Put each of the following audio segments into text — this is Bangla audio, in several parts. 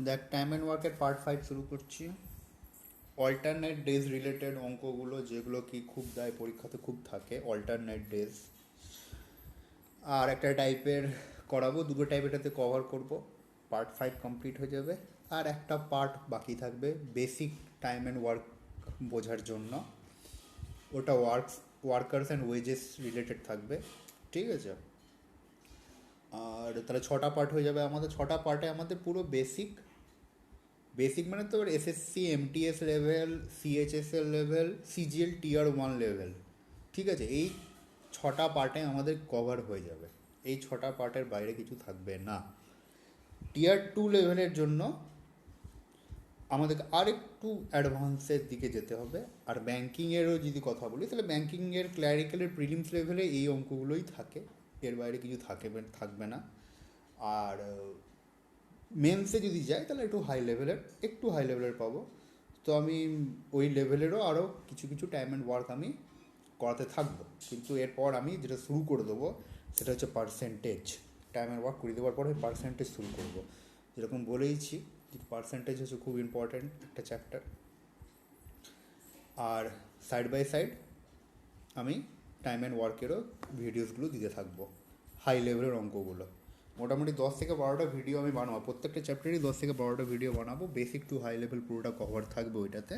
দেখ টাইম অ্যান্ড ওয়ার্কের পার্ট 5 শুরু করছি। অল্টারনেট ডেজ রিলেটেড অঙ্কগুলো যেগুলো কি খুব দেয় পরীক্ষাতে খুব থাকে, অল্টারনেট ডেজ। আর একটা টাইপের করাবো, দুটো টাইপ এটাতে কভার করব। পার্ট 5 কমপ্লিট হয়ে যাবে। আর একটা পার্ট বাকি থাকবে বেসিক টাইম অ্যান্ড ওয়ার্ক বোঝার জন্য। ওটা ওয়ার্কার্স অ্যান্ড ওয়েজেস রিলেটেড থাকবে, ঠিক আছে? আর তাহলে 6টা পার্ট হয়ে যাবে আমাদের। 6টা পার্টে আমাদের পুরো বেসিক বেসিক মানে তো SSC MTS level, CHSL level, CGL tier 1 level, ঠিক আছে? এই 6টা পার্টে আমাদের কভার হয়ে যাবে। এই 6টা পার্টের বাইরে কিছু থাকবে না। টিয়ার 2 লেভেলের জন্য আমাদেরকে আরেকটু অ্যাডভান্সের দিকে যেতে হবে। আর ব্যাঙ্কিংয়েরও যদি কথা বলি, তাহলে ব্যাঙ্কিংয়ের ক্ল্যারিক্যালের প্রিলিমস লেভেলে এই অঙ্কগুলোই থাকে, এর বাইরে কিছু থাকবে না। আর মেন্সে যদি যাই তাহলে একটু হাই লেভেলের পাবো। তো আমি ওই লেভেলেরও আরও কিছু কিছু টাইম অ্যান্ড ওয়ার্ক আমি করাতে থাকবো। কিন্তু এরপর আমি যেটা শুরু করে দেবো সেটা হচ্ছে পার্সেন্টেজ। টাইম অ্যান্ড ওয়ার্ক করে দেওয়ার পরে পার্সেন্টেজ শুরু করবো। যেরকম বলেইছি যে পার্সেন্টেজ হচ্ছে খুব ইম্পর্ট্যান্ট একটা চ্যাপ্টার। আর সাইড বাই সাইড আমি টাইম অ্যান্ড ওয়ার্কেরও ভিডিওসগুলো দিতে থাকবো, হাই লেভেলের অঙ্কগুলো। মোটামুটি 10 থেকে 12টা ভিডিও আমি বানাবো, প্রত্যেকটা চ্যাপ্টারই 10 থেকে 12টা ভিডিও বানাবো। বেসিক টু হাই লেভেল পুরোটা কভার থাকবে ওইটাতে।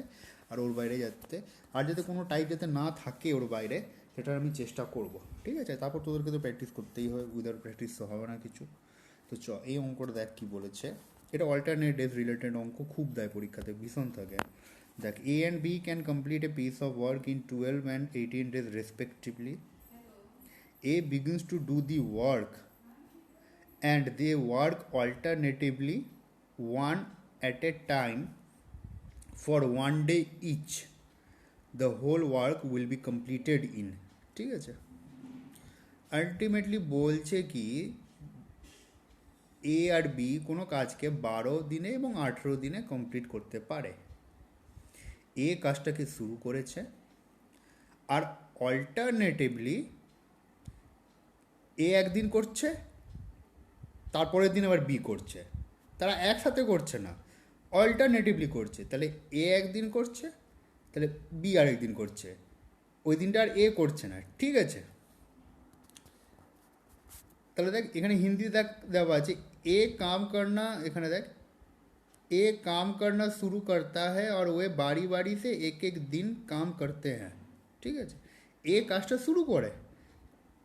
আর ওর বাইরে যাতে আর যাতে কোনো টাইপ যাতে না থাকে ওর বাইরে, সেটার আমি চেষ্টা করব, ঠিক আছে? তারপর তোদেরকে তো প্র্যাকটিস করতেই হবে, উইদাউট প্র্যাকটিস তো হবে না কিছু। তো এই অঙ্কটা দেখ কী বলেছে। এটা অল্টারনেট ডেজ রিলেটেড অঙ্ক, খুব দেয় পরীক্ষাতে, ভীষণ থাকে। দেখ, A and B can complete a piece of work in 12 and 18 days respectively. A begins to do the work and they work alternatively, one at a time, for 1 day each. The whole work will be completed in, ঠিক আছে? আলটিমেটলি বলছে কি এ আর বি কোনো কাজকে 12 দিনে এবং 18 দিনে কমপ্লিট করতে পারে। এ কাজটাকে শুরু করেছে, আর অল্টারনেটিভলি এ একদিন করছে, তারপরের দিন আবার বি করছে। তারা একসাথে করছে না, অল্টারনেটিভলি করছে। তাহলে এ একদিন করছে, তাহলে বি আরেকদিন করছে, ওই দিনটা আর এ করছে না, ঠিক আছে? তাহলে দেখ এখানে হিন্দি দেওয়া আছে, এ কাম করনা, এখানে দেখ এ কাম করনা শুরু করতা হ্যায় আর ওয়ে বাড়ি বাড়ি সে এক এক দিন কাম করতে হ্যাঁ, ঠিক আছে? এ কাজটা শুরু করে,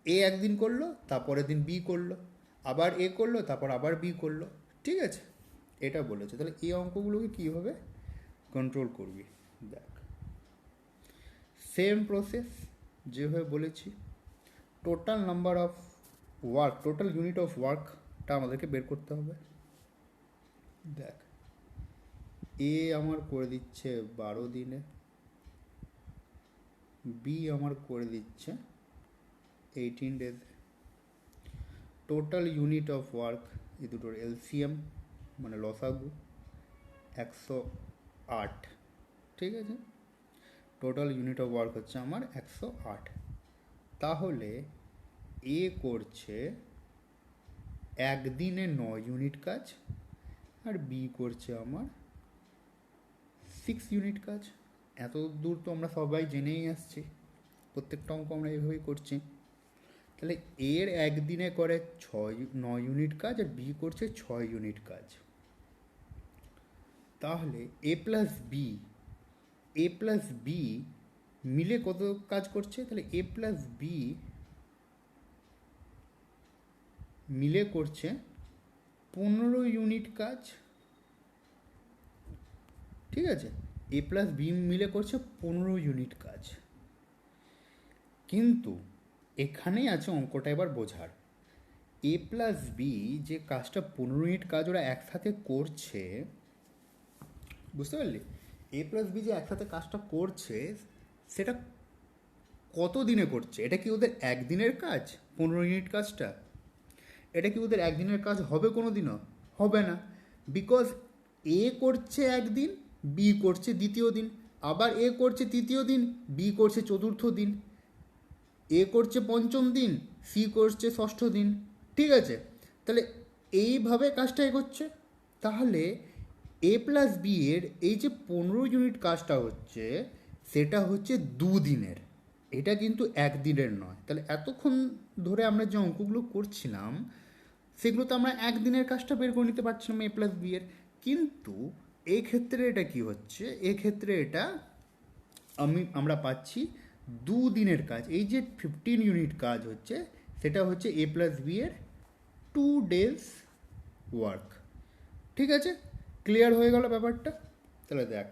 এ একদিন করলো, তারপরের দিন বি করলো, আবার এ করলো, তারপর আবার বি করলো, ঠিক আছে? এটা বলেছে। তাহলে এই অঙ্কগুলোকে কীভাবে কন্ট্রোল করবি দেখ। সেম প্রসেস যেভাবে বলেছি, total number of work, total unit of ওয়ার্কটা আমাদেরকে বের করতে হবে। দেখ, এ আমার করে দিচ্ছে 12 দিনে, বি আমার করে দিচ্ছে 18 days। Total unit of work, এই দুটোর এলসিএম মানে লসাগু 108, ঠিক আছে? টোটাল ইউনিট অফ ওয়ার্ক হচ্ছে আমার 108। তাহলে এ করছে একদিনে 9 ইউনিট কাজ, আর বি করছে আমার 6 ইউনিট কাজ। এত দূর তো আমরা সবাই জেনেই আসছি, প্রত্যেকটা অঙ্ক আমরা এইভাবেই করছি। তাহলে এর একদিনে করে 9 ইউনিট কাজ, আর বি করছে 6 ইউনিট কাজ। তাহলে এ প্লাস বি মিলে কত কাজ করছে? তাহলে এ প্লাস বি মিলে করছে 15 ইউনিট কাজ, ঠিক আছে? এ প্লাস বি মিলে করছে 15 ইউনিট কাজ। কিন্তু এখানেই আছে অঙ্কটা এবার বোঝার। এ প্লাস বি যে কাজটা 15 ইউনিট কাজ ওরা একসাথে করছে, বুঝতে পারলি? এ প্লাস বি যে একসাথে কাজটা করছে সেটা কত দিনে করছে? এটা কি ওদের একদিনের কাজ 15 ইউনিট কাজটা? এটা কি ওদের একদিনের কাজ হবে কোনো দিনও? হবে না, বিকজ এ করছে একদিন, বি করছে দ্বিতীয় দিন, আবার এ করছে তৃতীয় দিন, বি করছে চতুর্থ দিন, এ করছে পঞ্চম দিন, সি করছে ষষ্ঠ দিন, ঠিক আছে? তাহলে এইভাবে কাজটা এগোচ্ছে। তাহলে এ প্লাস বি এর এই যে 15 ইউনিট কাজটা হচ্ছে সেটা হচ্ছে 2 দিনের, এটা কিন্তু 1 দিনের নয়। তাহলে এতক্ষণ ধরে আমরা যে অঙ্কগুলো করছিলাম সেগুলো তো আমরা 1 দিনের কাজটা বের করে নিতে পারছিলাম এ প্লাস বি এর, কিন্তু এই ক্ষেত্রে এটা কি হচ্ছে, এক্ষেত্রে এটা আমরা পাচ্ছি 2 দিনের কাজ। এই যে 15 ইউনিট কাজ হচ্ছে সেটা হচ্ছে এ প্লাস বি এর 2 days ওয়ার্ক। ঠিক আছে, ক্লিয়ার হয়ে গেল ব্যাপারটা। তাহলে দেখ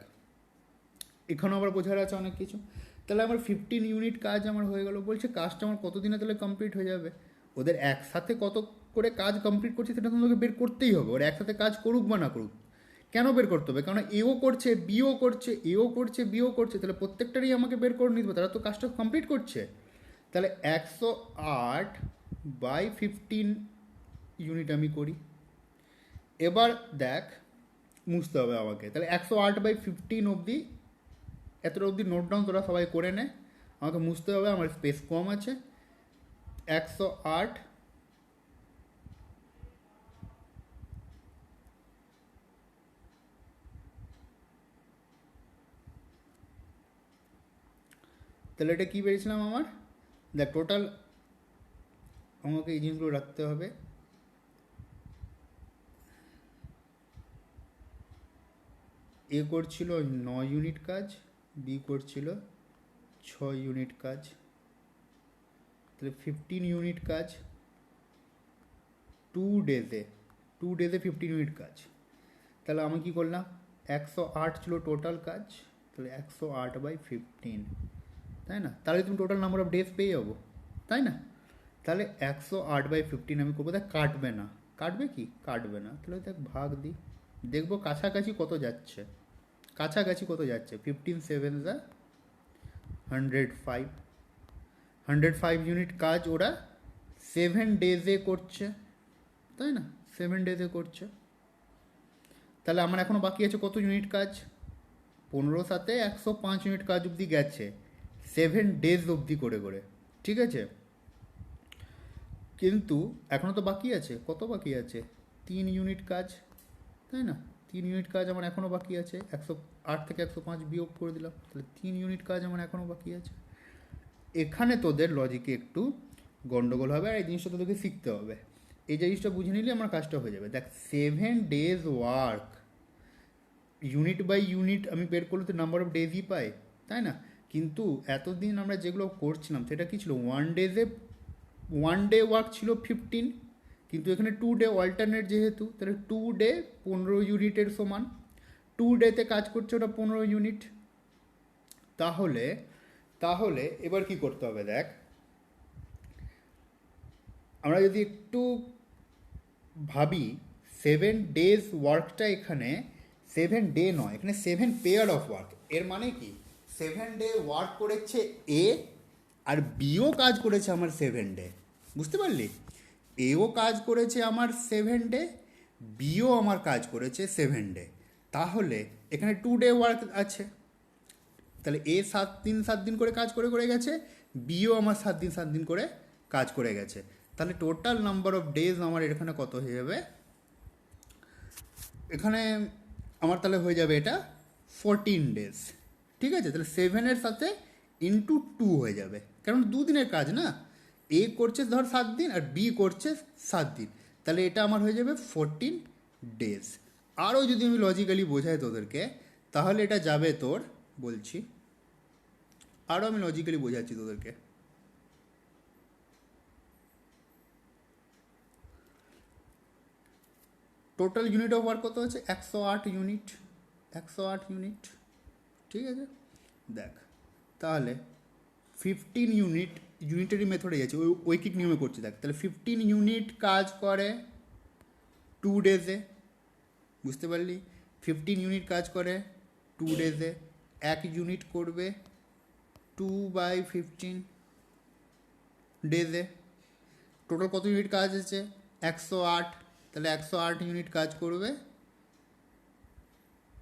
এখানেও আবার বোঝার আছে অনেক কিছু। তাহলে আমার 15 ইউনিট কাজ আমার হয়ে গেল, বলছে কাজটা আমার কতদিনে তাহলে কমপ্লিট হয়ে যাবে। ওদের একসাথে কত করে কাজ কমপ্লিট করছে সেটা তোমাকে বের করতেই হবে, ওরা একসাথে কাজ করুক বা না করুক। কেন বের করতে হবে, কারণ এও করছে বিও করছে, এও করছে বিও করছে, তাহলে প্রত্যেকটারই আমাকে বের করে নিতে হবে, তারা তো কাজটা কমপ্লিট করছে। তাহলে 108/15 ইউনিট আমি করি। এবার দেখ মুছতে হবে আমাকে, তাহলে 108/15 অবধি, এতটা অবধি নোট ডাউন তোরা সবাই করে নে, আমাকে মুছতে হবে, আমার স্পেস কম আছে। 108 তাহলে এটা কী বেরিয়েছিলাম আমার, দেখ টোটাল আমাকে এই জিনিসগুলো রাখতে হবে। এ করছিল 9 ইউনিট কাজ, বি করছিল 6 ইউনিট কাজ, তাহলে 15 ইউনিট কাজ 2 ডেজে, 2 ডেজে 15 ইউনিট কাজ। তাহলে আমি কি করলাম, 108 ছিল টোটাল কাজ, তাহলে 108/15, তাই না? তাহলে তুমি টোটাল নাম্বার অফ ডেজ পেয়ে যাবো, তাই না? তাহলে 108/15 আমি করবো, দেখ কাটবে না, কাটবে কি, কাটবে না, তাহলে দেখ ভাগ দিই, দেখবো কাছাকাছি কত যাচ্ছে, কাছাকাছি কত যাচ্ছে। 15 7 105, 105 ইউনিট কাজ ওরা 7 ডেজে করছে, তাই না? 7 ডেজে করছে। তাহলে আমার এখনও বাকি আছে কত ইউনিট কাজ, 15 7 105 ইউনিট কাজ অবধি গেছে 7 ডেজ অবধি করে করে, ঠিক আছে? কিন্তু এখনও তো বাকি আছে, কত বাকি আছে, 3 ইউনিট কাজ, তাই না? 3 ইউনিট কাজ আমার এখনও বাকি আছে, 108 থেকে 105 বিয়োগ করে দিলাম, তাহলে 3 ইউনিট কাজ আমার এখনও বাকি আছে। এখানে তোদের লজিকে একটু গন্ডগোল হবে, আর এই জিনিসটা তোদেরকে শিখতে হবে। এই জিনিসটা বুঝে নিলে আমার কাজটা হয়ে যাবে। দেখ 7 days work, unit by unit আমি বের করলে তো নাম্বার অফ ডেজই পাই, তাই না? কিন্তু এতদিন আমরা যেগুলো করছিলাম সেটা কী ছিল, 1 ডে ওয়ার্ক ছিল 15, কিন্তু এখানে 2 ডে অল্টারনেট যেহেতু, তাহলে 2 ডে 15 ইউনিটের সমান, 2 ডেতে কাজ করছে ওটা 15 ইউনিট। তাহলে তাহলে এবার কি করতে হবে, দেখ আমরা যদি একটু ভাবি, 7 ডেজ ওয়ার্কটা এখানে 7 ডে নয়, এখানে 7 পেয়ার অফ ওয়ার্ক। এর মানে কি, 7 ডে ওয়ার্ক করেছে এ, আর বিও কাজ করেছে আমার 7 ডে, বুঝতে পারলি? এও কাজ করেছে আমার 7 ডে, বিও আমার কাজ করেছে 7 ডে। তাহলে এখানে 2 ডে ওয়ার্ক আছে, তাহলে এ 7 দিন করে কাজ করে করে গেছে, বিও আমার 7 দিন করে কাজ করে গেছে। তাহলে টোটাল নাম্বার অফ ডেজ আমার এখানে কত হয়ে যাবে, এখানে আমার তাহলে হয়ে যাবে এটা 14 ডেজ, ঠিক আছে? তাহলে 7-এর সাথে ইন্টু 2 হয়ে যাবে, কারণ 2 দিনের কাজ না, এ করছে ধর 7 দিন আর বি করছে 7 দিন, তাহলে এটা আমার হয়ে যাবে 14 ডেজ। আরও যদি আমি লজিক্যালি বোঝাই তোদেরকে, তাহলে এটা যাবে তোর, বলছি আরও আমি লজিক্যালি বোঝাচ্ছি তোদেরকে। টোটাল ইউনিট অফ ওয়ার্ক কত হচ্ছে, 108 ইউনিট, 108 ইউনিট, ঠিক আছে? দেখ তাহলে 15 ইউনিটারি মেথডে যাচ্ছে, ওই ঐকিক নিয়মে করছি। দেখ তাহলে 15 ইউনিট কাজ করে 2 ডেজে, বুঝতে পারলি? 15 ইউনিট কাজ করে 2 ডেজে, 1 ইউনিট করবে 2/15 ডেজে। টোটাল কত ইউনিট কাজ আছে, 108, তাহলে 108 ইউনিট কাজ করবে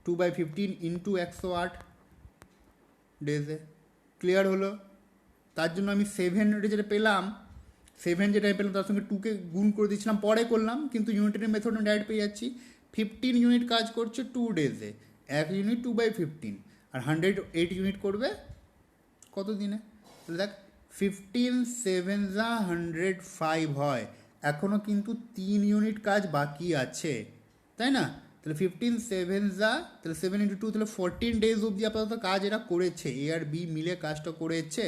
2/15 ইন্টু 108 ডেজে। ক্লিয়ার হলো? তার জন্য আমি 7 যেটা পেলাম, 7 যেটা আমি পেলাম তার সঙ্গে 2কে গুণ করে দিচ্ছিলাম, পরে করলাম, কিন্তু ইউনিটারি মেথড আমি ডাইরেক্ট পেয়ে যাচ্ছি। 15 ইউনিট কাজ করছে 2 ডেজে, 1 ইউনিট 2/15, আর 108 ইউনিট করবে কত দিনে? তাহলে দেখ 15 7 105 হয়, এখনও কিন্তু 3 ইউনিট কাজ বাকি আছে, তাই না? তাহলে 15 7 তাহলে 7 × 2, তাহলে 14 ডেজ অবধি আপাতত কাজ এরা করেছে, এ আর বি মিলে কাজটা করেছে।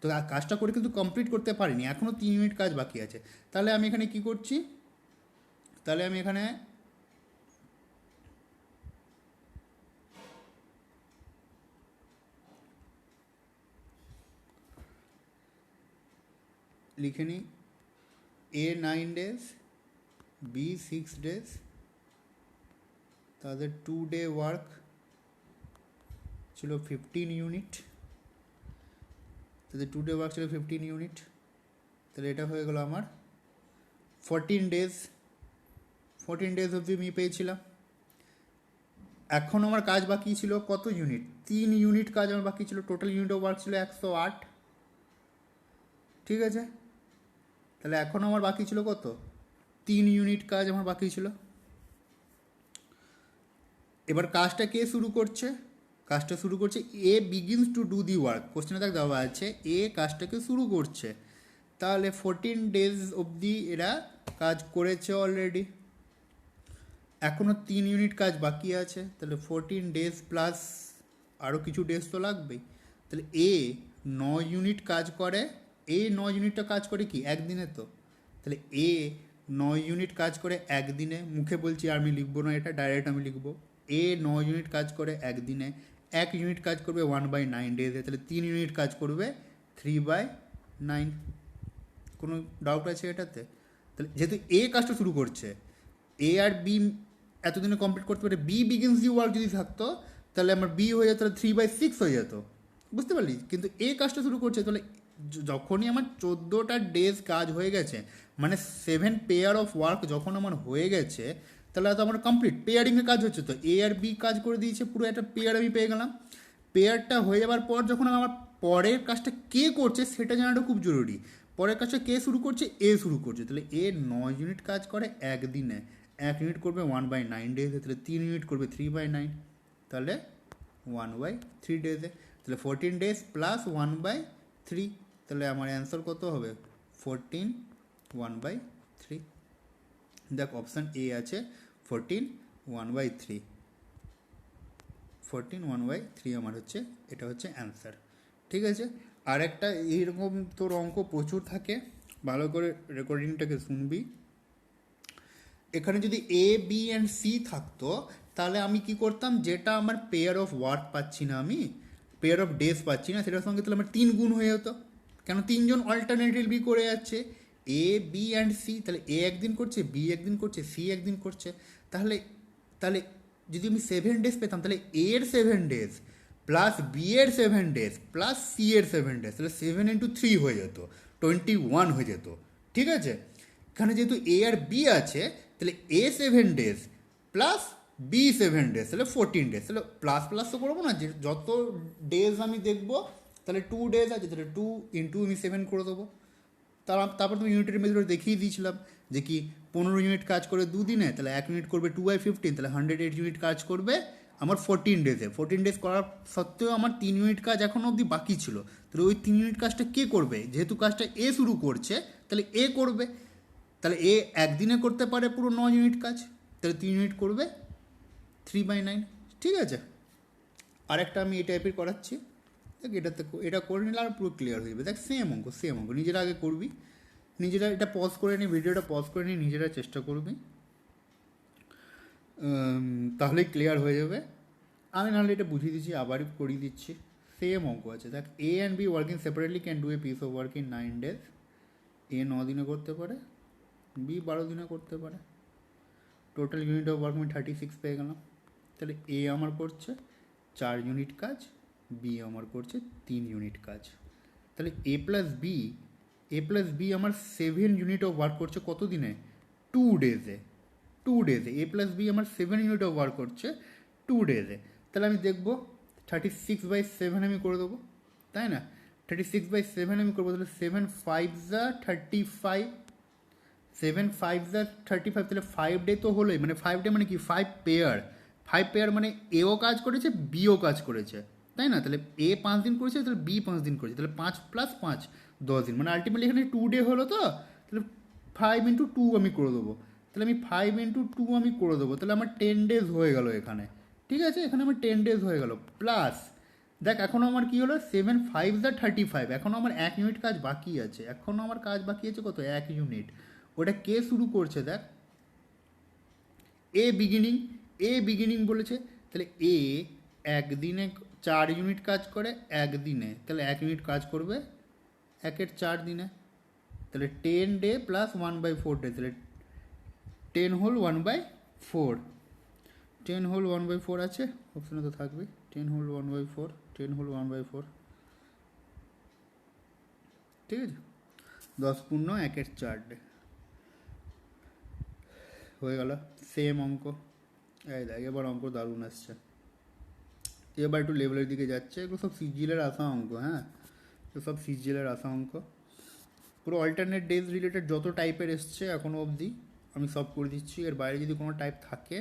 তো কাজটা করে কিন্তু কমপ্লিট করতে পারিনি, এখনও 3 ইউনিট কাজ বাকি আছে। তাহলে আমি এখানে কি করছি, তাহলে আমি এখানে লিখে নিই এ 9 ডেজ, বি 6 ডেজ, তাদের 2 ডে ওয়ার্ক ছিল 15 ইউনিট, তাদের 2 ডে ওয়ার্ক ছিল 15 ইউনিট, তাহলে এটা হয়ে গেল আমার 14 ডেজ। 14 ডেজ অবধি আমি পেয়েছিলাম। এখন আমার কাজ বাকি ছিল কত ইউনিট? 3 ইউনিট কাজ আমার বাকি ছিল, টোটাল ইউনিট অফ ওয়ার্ক ছিল 108, ঠিক আছে? তাহলে এখন আমার বাকি ছিল কত? 3 ইউনিট কাজ আমার বাকি ছিল। এবার কাজটা কে শুরু করছে? কাজটা শুরু করছে A begins to do the work, কোশ্চেনে তাকে দেওয়া আছে এ কাজটাকে শুরু করছে। তাহলে 14 ডেজ অবধি এরা কাজ করেছে অলরেডি, এখনও 3 ইউনিট কাজ বাকি আছে। তাহলে 14 ডেজ প্লাস আরও কিছু ডেজ তো লাগবেই। তাহলে এ 9 ইউনিট কাজ করে, এ 9 ইউনিটটা কাজ করে কি একদিনে? তো তাহলে এ 9 ইউনিট কাজ করে একদিনে, মুখে বলছি আমি লিখবো না, এটা ডাইরেক্ট আমি লিখবো। এ 9 ইউনিট কাজ করে একদিনে, 1 ইউনিট কাজ করবে 1/9 ডেজে, তাহলে 3 ইউনিট কাজ করবে 3/9। কোনো ডাউট আছে এটাতে? তাহলে যেহেতু এ কাজটা শুরু করছে, এ আর বি এতদিনে কমপ্লিট করতে পারে, বি বিগিনস দি ওয়ার্ক যদি থাকতো তাহলে আমার বি হয়ে যেত, তাহলে 3/6 হয়ে যেত, বুঝতে পারলি? কিন্তু এ কাজটা শুরু করছে, তাহলে যখনই আমার 14টা ডেজ কাজ হয়ে গেছে, মানে 7 পেয়ার অফ ওয়ার্ক যখন আমার হয়ে গেছে, তাহলে তো আমার কমপ্লিট পেয়ারিংয়ে কাজ হচ্ছে। তো এ আর বি কাজ করে দিয়েছে, পুরো একটা পেয়ার আমি পেয়ে গেলাম। পেয়ারটা হয়ে যাওয়ার পর যখন আমার পরের কাজটা কে করছে সেটা জানাটা খুব জরুরি। পরের কাজটা কে শুরু করছে? এ শুরু করছে। তাহলে এ 9 ইউনিট কাজ করে একদিনে, 1 ইউনিট করবে 1/9 ডেজে, তাহলে 3 ইউনিট করবে 3/9, তাহলে 1/3 ডেজে। তাহলে 14 ডেজ প্লাস 1/3, তাহলে আমার অ্যান্সার কত হবে? 14 1/3। দেখ অপশান এ আছে 14 1/3, 14 1/3 আমার হচ্ছে, এটা হচ্ছে অ্যান্সার, ঠিক আছে? আর একটা এইরকম তোর অঙ্ক প্রচুর থাকে, ভালো করে রেকর্ডিংটাকে শুনবি। এখানে যদি এ বি অ্যান্ড সি থাকতো তাহলে আমি কি করতাম, যেটা আমার পেয়ার অফ ওয়ার্ক পাচ্ছি না, আমি পেয়ার অফ ডেজ পাচ্ছি না, সেটার সঙ্গে তাহলে আমার 3 গুণ হয়ে যেত, কেন 3জন অল্টারনেটিভলি করে যাচ্ছে এ বি অ্যান্ড সি। তাহলে এ একদিন করছে, বি একদিন করছে, সি একদিন করছে, তাহলে তাহলে যদি আমি 7 ডেজ পেতাম, তাহলে এ এর 7 ডেজ প্লাস বি এর 7 ডেজ প্লাস সি এর 7 ডেজ, তাহলে 7 × 3 হয়ে যেত, 21 হয়ে যেত, ঠিক আছে? এখানে যেহেতু এ আর বি আছে, তাহলে এ 7 ডেজ প্লাস বি 7 ডেজ, তাহলে 14 ডেজ। তাহলে প্লাস প্লাস তো করবো না, যে যত ডেজ আমি দেখবো, তাহলে 2 ডেজ আছে, তাহলে 2 × আমি 7 করে দেবো। তারপর তুমি ইউনিটের মেথড দেখিয়ে দিয়েছিলাম যে কি 15 ইউনিট কাজ করে 2 দিনে, তাহলে 1 ইউনিট করবে 2/15, তাহলে 108 ইউনিট কাজ করবে আমার 14 ডেজে। 14 ডেজ করার সত্ত্বেও আমার 3 ইউনিট কাজ এখনও অবধি বাকি ছিল, তাহলে ওই 3 ইউনিট কাজটা কে করবে? যেহেতু কাজটা এ শুরু করছে তাহলে এ করবে, তাহলে এ একদিনে করতে পারে পুরো 9 ইউনিট কাজ, তাহলে 3 ইউনিট করবে 3/9, ঠিক আছে? আরেকটা আমি এই টাইপের করাচ্ছি, দেখ এটাতে এটা করে নিলে আর পুরো ক্লিয়ার হয়ে যাবে। দেখ সেম অঙ্ক, সেম অঙ্ক নিজেরা আগে করবি, নিজেরা এটা পজ করে নিই, ভিডিওটা পজ করে নিই, নিজেরা চেষ্টা করবি, তাহলেই ক্লিয়ার হয়ে যাবে। আমি নাহলে এটা বুঝিয়ে দিচ্ছি, আবার করিয়ে দিচ্ছি, সেম অঙ্ক আছে। দেখ A and B working separately can do a piece of work in 9 days. A 9 দিনে করতে পারে, বি 12 দিনে করতে পারে, টোটাল ইউনিট অফ ওয়ার্ক আমি 36 পেয়ে গেলাম। তাহলে এ আমার করছে 4 ইউনিট কাজ, বি আমার করছে 3 ইউনিট কাজ। তাহলে এ প্লাস বি আমার 7 ইউনিট অফ ওয়ার্ক করছে কত দিনে? 2 ডেজে। এ প্লাস বি আমার 7 ইউনিট অফ ওয়ার্ক করছে 2 ডেজে। তাহলে আমি দেখবো 36/7 আমি করে দেবো, তাই না? 36/7 আমি করবো, তাহলে 7 5 35, 7 5 35, তাহলে 5 ডে তো হলোই, মানে 5 ডে মানে কি 5 পেয়ার, 5 পেয়ার মানে এও কাজ করেছে বিও কাজ করেছে, তাই না? তাহলে এ 5 দিন করেছে, তাহলে বি 5 দিন করেছে, তাহলে 5 + 5 10 দিন, মানে আলটিমেটলি এখানে 2 ডে হলো তো, তাহলে 5 × 2 আমি করে দেবো, তাহলে আমি 5 × 2 আমি করে দেবো, তাহলে আমার 10 ডেজ হয়ে গেল এখানে, ঠিক আছে? এখানে আমার 10 ডেজ হয়ে গেল, প্লাস দেখ এখনও আমার কী হলো 7 5 35, এখনও আমার 1 ইউনিট কাজ বাকি আছে, এখনও আমার কাজ বাকি আছে কত 1 ইউনিট, ওটা কে শুরু করছে দেখ, এ বিগিনিং বলেছে, তাহলে এ একদিনে 4 ইউনিট কাজ করে একদিনে, তাহলে 1 ইউনিট কাজ করবে 1/4 দিনে, তাহলে 10 ডে + 1/4 ডে, তাহলে 10 হোল 1/4, 10 হোল 1/4 আছে, অপশনে তো থাকবে 10 হোল 1/4, 10 হোল 1/4, ঠিক আছে? 10 পূর্ণ 1/4 হয়ে গেল, সেম অঙ্ক। এই দেখ এবার অঙ্ক দারুণ আসছে, এবার একটু লেভেলের দিকে যাচ্ছে, এগুলো সব সিজিএলের আসা অঙ্ক, হ্যাঁ এগুলো সব সিজিএলের আসা অঙ্ক, পুরো অল্টারনেট ডেজ রিলেটেড যত টাইপের এসছে এখনও অবধি আমি সব করে দিচ্ছি, এর বাইরে যদি কোনো টাইপ থাকে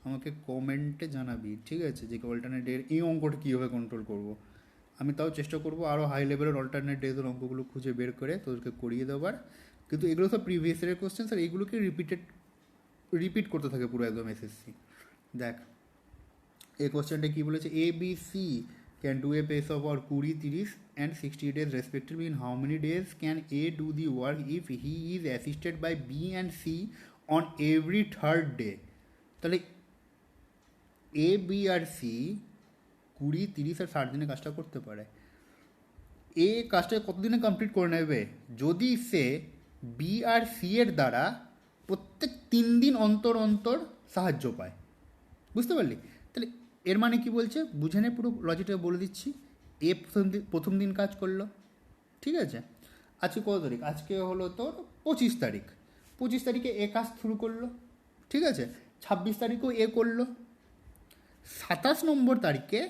আমাকে কমেন্টে জানাবি, ঠিক আছে? যে অল্টারনেট ডে এই অঙ্কটা কীভাবে কন্ট্রোল করব, আমি তাও চেষ্টা করবো আরও হাই লেভেলের অল্টারনেট ডেজের অঙ্কগুলো খুঁজে বের করে তোদেরকে করিয়ে দেওয়ার, কিন্তু এগুলো সব প্রিভিয়াস ইয়ারের কোশ্চেন, আর এইগুলোকে রিপিট করতে থাকে পুরো একদম এসএসসি। দেখ এই কোশ্চেনটা কী বলেছে, A B C can do a piece of work 20, 30 and 60 days respectively. In how many days can A do the work if he is assisted by B and C on every third day? তাহলে এ বি আর সি 20, 30 আর 60 দিনে কাজটা করতে পারে, এ কাজটা কতদিনে কমপ্লিট করে নেবে যদি সে বি আর সি এর দ্বারা প্রত্যেক 3 দিন অন্তর অন্তর সাহায্য পায়, বুঝতে পারলি? তাহলে এর মানে কি বলছে বুঝে নে, পুরো লজিকটা বলে দিচ্ছি। এ প্রথম দিন কাজ করলো, ঠিক আছে? আজকে কত তারিখ, আজকে হলো তোর 25 তারিখ, 25 তারিখে এ কাজ শুরু করলো, ঠিক আছে? 26 তারিখেও এ করলো, 27 নম্বর তারিখে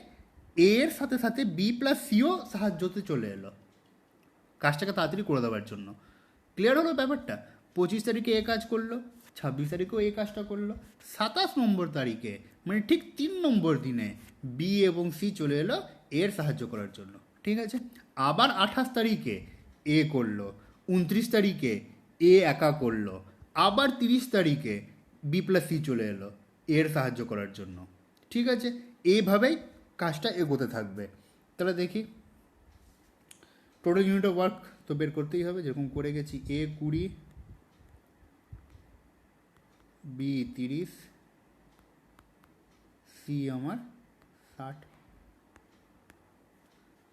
এর সাথে সাথে বি প্লাস সিও সাহায্যতে চলে এলো কাজটাকে তাড়াতাড়ি করে দেওয়ার জন্য। ক্লিয়ার হলো ব্যাপারটা? 25 তারিখে এ কাজ করলো, 26 তারিখেও এই কাজটা করলো, 27 নম্বর তারিখে মানে ঠিক 3 নম্বর দিনে বি এবং সি চলে এলো এর সাহায্য করার জন্য, ঠিক আছে? আবার 28 তারিখে এ করলো, 29 তারিখে এ একা করলো, আবার 30 তারিখে বি প্লাস সি চলে এলো এর সাহায্য করার জন্য, ঠিক আছে? এইভাবেই কাজটা এগোতে থাকবে। তাহলে দেখি টোটাল ইউনিট অফ ওয়ার্ক তো বের করতেই হবে, যেরকম করে গেছি, এ 20, বি 30, সি আমার 60,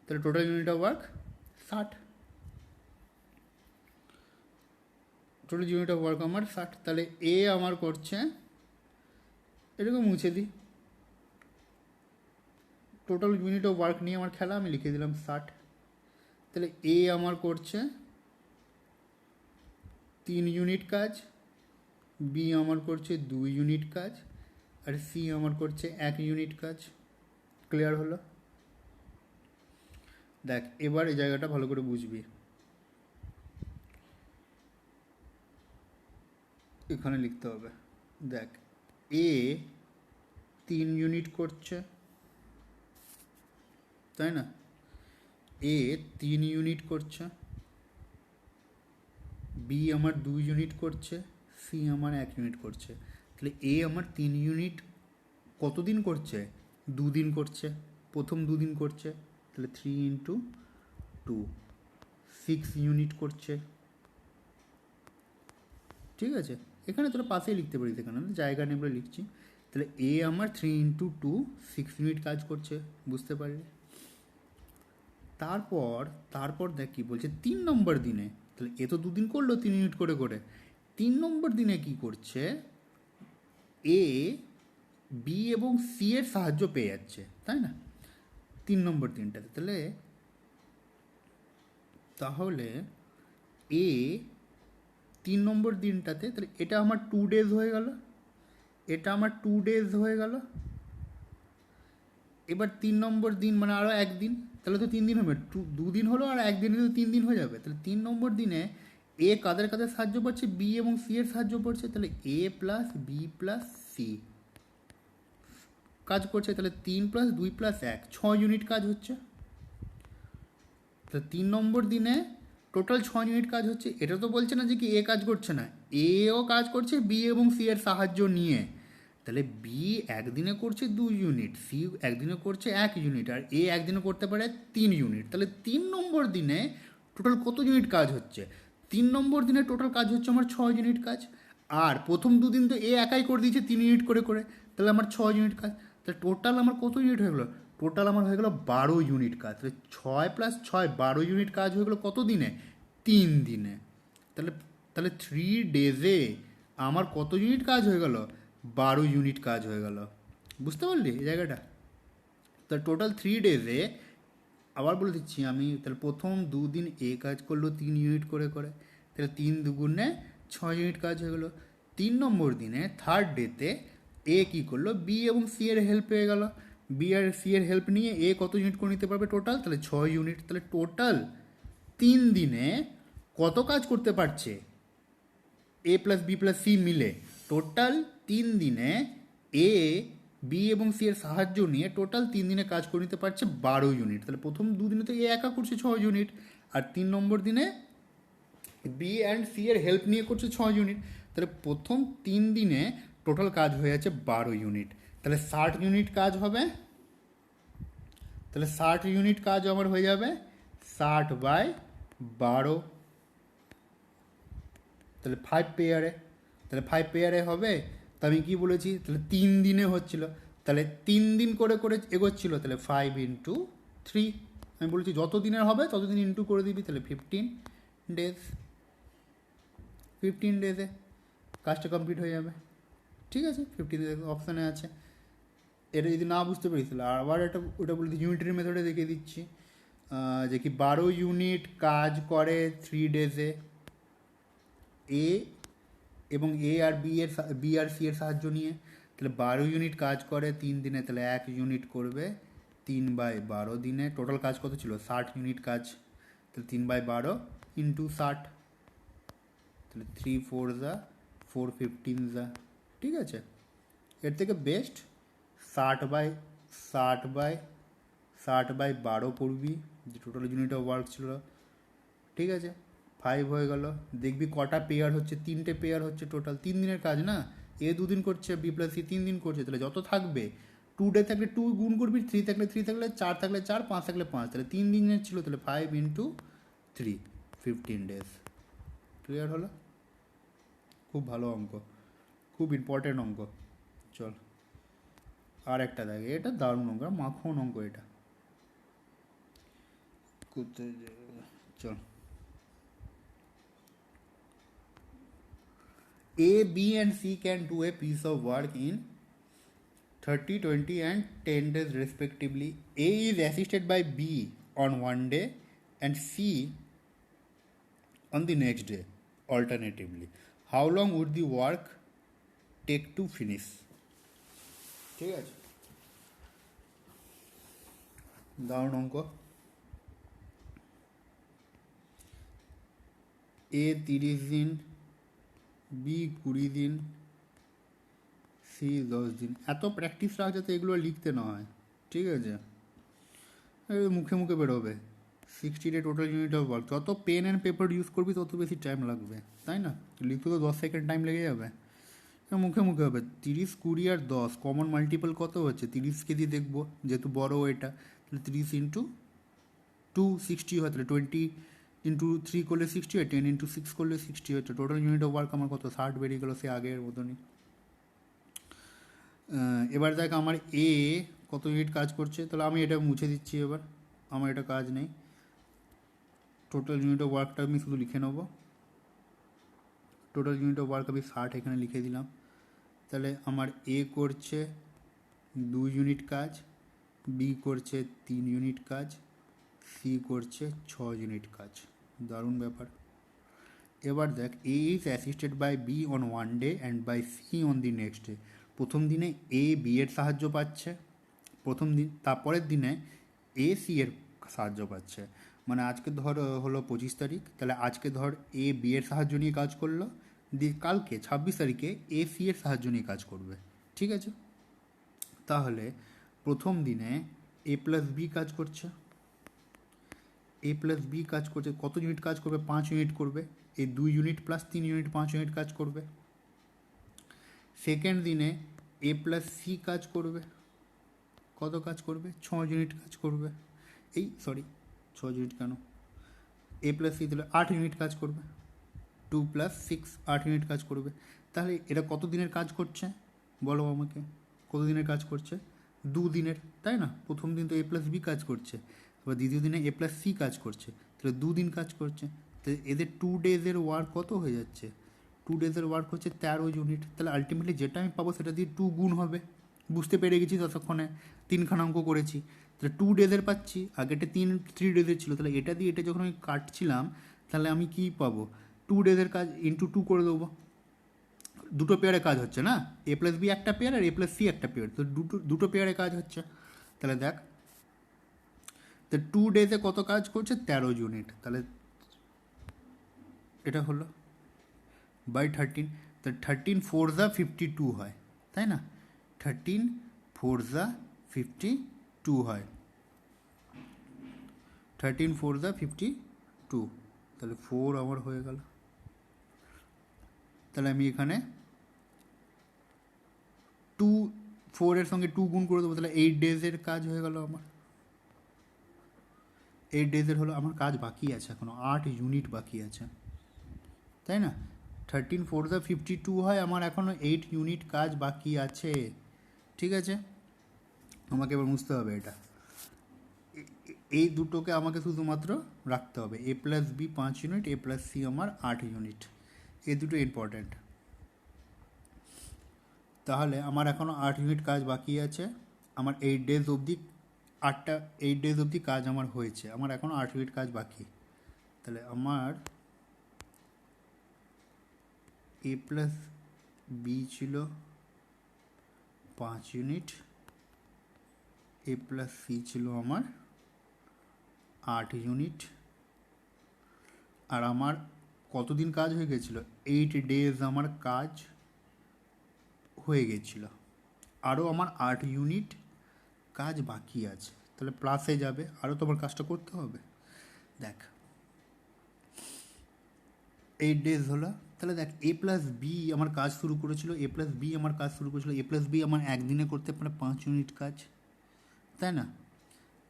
তাহলে total unit of work 60, total unit of work আমার 60, তাহলে এ আমার করছে, এটাকে মুছে দিই, টোটাল ইউনিট অফ ওয়ার্ক নিয়ে আমার খেলা, আমি লিখে দিলাম 60, তাহলে এ আমার করছে 3 ইউনিট কাজ, বি আমার করছে 2 ইউনিট কাজ, আর সি আমার করছে 1 ইউনিট কাজ। ক্লিয়ার হলো? দেখ এবার এই জায়গাটা ভালো করে বুঝবি, এখানে লিখতে হবে, দেখ এ 3 ইউনিট করছে, তাই না? এ 3 ইউনিট করছে, বি আমার 2 ইউনিট করছে, সি আমার 1 ইউনিট করছে, তাহলে এ আমার 3 ইউনিট কতদিন করছে, 2 দিন করছে, প্রথম 2 দিন করছে, তাহলে 3 × 2 6 ইউনিট করছে, ঠিক আছে? এখানে তোরা পাশেই লিখতে পারিস, এখানে জায়গা নিয়ে আমরা লিখছি, তাহলে এ আমার 3 × 2 6 ইউনিট কাজ করছে, বুঝতে পারলি? তারপর দেখ কী বলছে 3 নম্বর দিনে, তাহলে এ তো 2 দিন করলো 3 ইউনিট করে করে, 3 নম্বর দিনে কি করছে, এ বি এবং সি এর সাহায্য পেয়ে যাচ্ছে, তাই না? 3 নম্বর দিনটাতে তাহলে এ 3 নম্বর দিনটাতে, তাহলে এটা আমার 2 ডেজ হয়ে গেল, এটা আমার 2 ডেজ হয়ে গেল, এবার 3 নম্বর দিন মানে আরও 1 দিন, তাহলে তো 3 দিন হবে, 2 দিন হলো আর 1 দিনে তো 3 দিন হয়ে যাবে, তাহলে 3 নম্বর দিনে এ কাদের কাদের সাহায্য পাচ্ছে, বি এবং সি এর সাহায্য পাচ্ছে, তাহলে এ প্লাস বি প্লাস সি কাজ করছে, তাহলে 3+2+1 6 ইউনিট কাজ হচ্ছে। তো 3 নম্বর দিনে টোটাল 6 ইউনিট কাজ হচ্ছে। এটা তো বলছে না যে কি এ কাজ করছে না, এও কাজ করছে বি এবং সি এর সাহায্য নিয়ে। তাহলে বি একদিনে করছে 2 ইউনিট, সি একদিনে করছে 1 ইউনিট, আর এ একদিনে করতে পারে 3 ইউনিট। তাহলে 3 নম্বর দিনে টোটাল কত ইউনিট কাজ হচ্ছে? 3 নম্বর দিনে টোটাল কাজ হচ্ছে আমার 6 ইউনিট কাজ। আর প্রথম দুদিন তো এ একাই করে দিয়েছে 3 ইউনিট করে করে, তাহলে আমার 6 ইউনিট কাজ। তাহলে টোটাল আমার কত ইউনিট হয়ে গেলো? টোটাল আমার হয়ে গেলো 12 ইউনিট কাজ। তাহলে 6+6 12 ইউনিট কাজ হয়ে গেলো কত দিনে? 3 দিনে। তাহলে তাহলে 3 ডেজে আমার কত ইউনিট কাজ হয়ে গেল? 12 ইউনিট কাজ হয়ে গেল। বুঝতে পারলি এই জায়গাটা? তাহলে টোটাল 3 ডেজে, আবার বলে দিচ্ছি আমি, তাহলে প্রথম 2 দিন এ কাজ করলো 3 ইউনিট করে করে, তাহলে 3 × 2 = 6 ইউনিট কাজ হয়ে গেলো। 3 নম্বর দিনে থার্ড ডেতে এ কী করলো? বি এবং সি এর হেল্প পেয়ে গেল। বি আর সি এর হেল্প নিয়ে এ কত ইউনিট করে নিতে পারবে টোটাল? তাহলে 6 ইউনিট। তাহলে টোটাল 3 দিনে কত কাজ করতে পারছে এ প্লাস বি প্লাস সি মিলে? টোটাল 3 দিনে এ বি এবং সি এর সাহায্য নিয়ে টোটাল 3 দিনে কাজ করে নিতে পারছে 12 ইউনিট। তাহলে প্রথম 2 দিনে তো এ একা করছে 6 ইউনিট, আর 3 নম্বর দিনে বি অ্যান্ড সি এর হেল্প নিয়ে করছে 6 ইউনিট। তাহলে প্রথম 3 দিনে টোটাল কাজ হয়ে যাচ্ছে 12 ইউনিট। তাহলে 60 ইউনিট কাজ হবে। তাহলে 60 ইউনিট কাজ আমার হয়ে যাবে 60/12, তাহলে 5 পেয়ারে। তাহলে 5 পেয়ারে হবে। তো আমি কী বলেছি? তাহলে 3 দিনে হচ্ছিল, তাহলে 3 দিন করে করে এগোচ্ছিল, তাহলে 5 × 3। আমি বলেছি যত দিনের হবে তত দিন ইন্টু করে দিবি, তাহলে 15 ডেজ। 15 ডেজে কাজটা কমপ্লিট হয়ে যাবে। ঠিক আছে, 15 ডেজ অপশানে আছে। এটা যদি না বুঝতে পারিস তাহলে আবার এটা ওটা বলে দিচ্ছি, ইউনিটারি মেথডে দেখিয়ে দিচ্ছি যে কি 12 ইউনিট কাজ করে 3 ডেজে এ এবং এ আর বি আর সি এর সাহায্য নিয়ে। তাহলে 12 ইউনিট কাজ করে 3 দিনে, তাহলে 1 ইউনিট করবে 3/12 দিনে। টোটাল কাজ কত ছিল? 60 ইউনিট কাজ। তাহলে 3/12 × 60, তাহলে 3 4 = 4 15 = ঠিক আছে। এর থেকে বেস্ট 60/12 করবি, যে টোটাল ইউনিট অফ ওয়ার্ক ছিল। ঠিক আছে, 5 হয়ে গেল। দেখবি কটা পেয়ার হচ্ছে? 3টে পেয়ার হচ্ছে টোটাল। 3 দিনের কাজ না, এ 2 দিন করছে, বি প্লাস সি 3 দিন করছে। তাহলে যত থাকবে 2 ডে থাকলে 2 গুণ করবি, 3 থাকলে 3 থাকলে 4 থাকলে 4, 5 থাকলে 5, তাহলে 3 দিনের ছিল, তাহলে 5 × 3 15 ডেজ। ক্লিয়ার হলো? খুব ভালো অঙ্ক, খুব ইম্পর্টেন্ট অঙ্ক। চল আর একটা দেখে, এটা দারুণ অঙ্ক, মাখন অঙ্ক এটা। চল, A, B and C can do a piece of work in 30, 20 and 10 days respectively. A is assisted by B on one day and C on the next day alternatively. How long would the work take to finish? ঠিক আছে, দারুণ অঙ্ক। A 30 দিন, বি 20 দিন, সি 10 দিন। এত প্র্যাকটিস রাখ যাতে এগুলো লিখতে না হয়। ঠিক আছে, মুখে মুখে বেরোবে। 60 টোটাল ইউনিট অফ ওয়ার্ক। যত পেন অ্যান্ড পেপার ইউজ করবি তত বেশি টাইম লাগবে, তাই না? লিখতে তো 10 সেকেন্ড টাইম লেগে যাবে। মুখে মুখে হবে। 30, 20 আর 10 কমন মাল্টিপল কত হচ্ছে? 30কে দিয়ে দেখবো, যেহেতু বড় এটা। তাহলে 30 × 2 60 হয়, তাহলে 20 × 3 করলে 60 হয়, 10 × 6 করলে 60 হচ্ছে। টোটাল ইউনিট অফ ওয়ার্ক আমার কত? 60 বেরিয়ে গেলো, সে আগের মতনই। এবার দেখ আমার এ কত ইউনিট কাজ করছে, তাহলে আমি এটা মুছে দিচ্ছি। এবার আমার এটা কাজ নেই, টোটাল ইউনিট অফ ওয়ার্কটা আমি শুধু লিখে নেবো। টোটাল ইউনিট অফ ওয়ার্ক আমি 60 এখানে লিখে দিলাম। তাহলে আমার এ করছে 2 ইউনিট কাজ, বি করছে 3 ইউনিট কাজ, সি করছে 6 ইউনিট কাজ। দারুণ ব্যাপার। এবার দেখ, A is assisted by B on one day and by C on the next day. প্রথম দিনে এ বি এর সাহায্য পাচ্ছে প্রথম দিন, তারপরের দিনে এ সি এর সাহায্য পাচ্ছে। মানে আজকে ধর হলো 25 তারিখ, তাহলে আজকে ধর এ বি এর সাহায্য নিয়ে কাজ করলো, দিয়ে কালকে 26 তারিখে এ সি এর সাহায্য নিয়ে কাজ করবে। ঠিক আছে, তাহলে প্রথম দিনে এ প্লাস বি কাজ করছে, এ প্লাস বি কাজ করছে, কত ইউনিট কাজ করবে? 5 ইউনিট করবে। এই 2 ইউনিট প্লাস 3 ইউনিট, 5 ইউনিট কাজ করবে। সেকেন্ড দিনে এ প্লাস সি কাজ করবে, কত কাজ করবে? 6 ইউনিট কাজ করবে। এই সরি, 6 ইউনিট কেন, এ প্লাস সি দিলে 8 ইউনিট কাজ করবে। 2 + 6 8 ইউনিট কাজ করবে। তাহলে এটা কত দিনের কাজ করছে বলো আমাকে, কত দিনের কাজ করছে? 2 দিনের, তাই না? প্রথম দিন তো এ প্লাস বি কাজ করছে, এবার দ্বিতীয় দিনে এ প্লাস সি কাজ করছে, তাহলে 2 দিন কাজ করছে। তো এদের 2 ডেজের ওয়ার্ক কত হয়ে যাচ্ছে? 2 ডেজের ওয়ার্ক হচ্ছে 13 ইউনিট। তাহলে আলটিমেটলি যেটা আমি পাবো সেটা দিয়ে 2 গুণ হবে। বুঝতে পেরে গেছি ততক্ষণে, 3খানা অঙ্ক করেছি। তাহলে 2 ডেজের পাচ্ছি, আগেটা 3 ডেজের ছিল, তাহলে এটা দিয়ে এটা যখন আমি কাটছিলাম তাহলে আমি কী পাবো? 2 ডেজের কাজ ইন্টু 2 করে দেবো। দুটো পেয়ারে কাজ হচ্ছে না, এ প্লাস বি একটা পেয়ার আর এ প্লাস সি একটা পেয়ার, তো দুটো পেয়ারে কাজ হচ্ছে। তাহলে দেখ, তো 2 ডেজে কত কাজ করছে? 13 ইউনিট। তাহলে এটা হলো বাই 13, তো 13 4 = 52 হয়, তাই না? 13 4 = 52 হয়, 13 4 = 52, তাহলে 4 আমার হয়ে গেল। তাহলে আমি এখানে 4 এর সঙ্গে 2 গুণ করে দেবো, তাহলে 8 ডেজের কাজ হয়ে গেল আমার। 8 ডেজের হলো, আমার কাজ বাকি আছে এখনও 8 ইউনিট বাকি আছে, তাই না? 13 4 = 52 হয়, আমার এখনও 8 ইউনিট কাজ বাকি আছে। ঠিক আছে, আমাকে এবার বুঝতে হবে এটা, এই দুটোকে আমাকে শুধুমাত্র রাখতে হবে। এ প্লাস বি 5 ইউনিট, এ প্লাস সি আমার 8 ইউনিট, এই দুটো ইম্পর্ট্যান্ট। তাহলে আমার এখনও 8 ইউনিট কাজ বাকি আছে। আমার 8 ডেজ অবধি 8 ডেজ অবধি কাজ আমার হয়েছে, আমার এখনও 8 ইউনিট কাজ বাকি। তাহলে আমার এ প্লাস বি ছিল 5 ইউনিট, এ প্লাস সি ছিল আমার 8 ইউনিট, আর আমার কতদিন কাজ হয়ে গেছিলো? 8 ডেজ আমার কাজ হয়ে গেছিল, আরও আমার 8 ইউনিট কাজ বাকি আছে। তাহলে প্লাসে যাবে, আরও তোমার কাজটা করতে হবে। দেখ 8 ডেজ হলো, তাহলে দেখ এ প্লাস বি আমার কাজ শুরু করেছিল, এ প্লাস বি আমার কাজ শুরু করেছিল, এ প্লাস বি আমার একদিনে করতে পারে 5 ইউনিট কাজ, তাই না?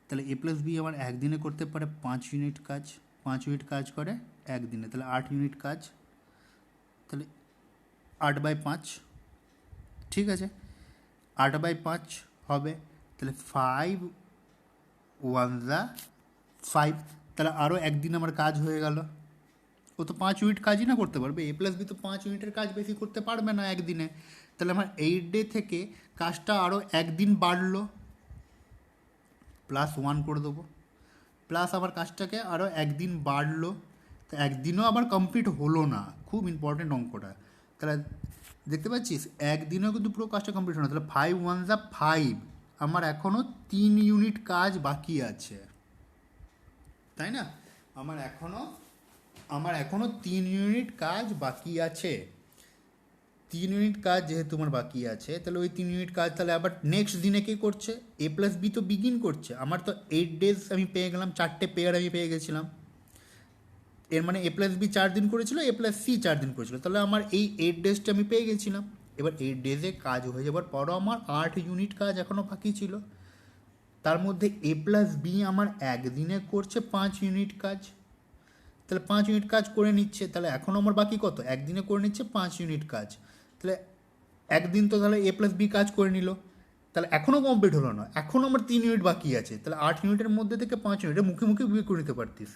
তাহলে এ প্লাস বি আমার একদিনে করতে পারে 5 ইউনিট কাজ, 5 ইউনিট কাজ করে একদিনে, তাহলে 8 ইউনিট কাজ, তাহলে 8/5, ঠিক আছে? 8/5 হবে, তাহলে 5 1 = 5, তাহলে আরও একদিন আমার কাজ হয়ে গেল। ও তো 5 ইউনিট কাজই না করতে পারবে, এ প্লাস বি তো 5 ইউনিটের কাজ বেশি করতে পারবে না একদিনে। তাহলে আমার 8 ডে থেকে কাজটা আরও একদিন বাড়লো, +1 করে দেবো, প্লাস আমার কাজটাকে আরও একদিন বাড়লো, তো একদিনও আবার কমপ্লিট হলো না, খুব ইম্পর্টেন্ট অঙ্কটা। তাহলে দেখতে পাচ্ছিস একদিনও কিন্তু পুরো কাজটা কমপ্লিট হলো না, তাহলে 5 1 = 5, আমার এখনও 3 ইউনিট কাজ বাকি আছে, তাই না? আমার এখনও 3 ইউনিট কাজ বাকি আছে। 3 ইউনিট কাজ যেহেতু আমার বাকি আছে, তাহলে ওই 3 ইউনিট কাজ তাহলে আবার নেক্সট দিনে কে করছে? এ প্লাস বি তো বিগিন করছে। আমার তো 8 ডেজ আমি পেয়ে গেলাম, 4টে পেয়ার আমি পেয়ে গেছিলাম, এর মানে এ প্লাস বি 4 দিন করেছিল, এ প্লাস সি 4 দিন করেছিল, তাহলে আমার এই 8 ডেজটা আমি পেয়ে গেছিলাম। এবার 8 ডেজে কাজ হয়ে যাবার পরও আমার 8 ইউনিট কাজ এখনও বাকি ছিল, তার মধ্যে এ প্লাস বি আমার একদিনে করছে 5 ইউনিট কাজ, তাহলে 5 ইউনিট কাজ করে নিচ্ছে, তাহলে এখনও আমার বাকি কত? একদিনে করে নিচ্ছে 5 ইউনিট কাজ, তাহলে একদিন তো তাহলে এ প্লাস বি কাজ করে নিল, তাহলে এখনও কমপ্লিট হলো না, এখনও আমার 3 ইউনিট বাকি আছে, তাহলে 8 ইউনিটের মধ্যে থেকে 5 ইউনিটের মুখে মুখে বিয়ে করে নিতে পারতিস।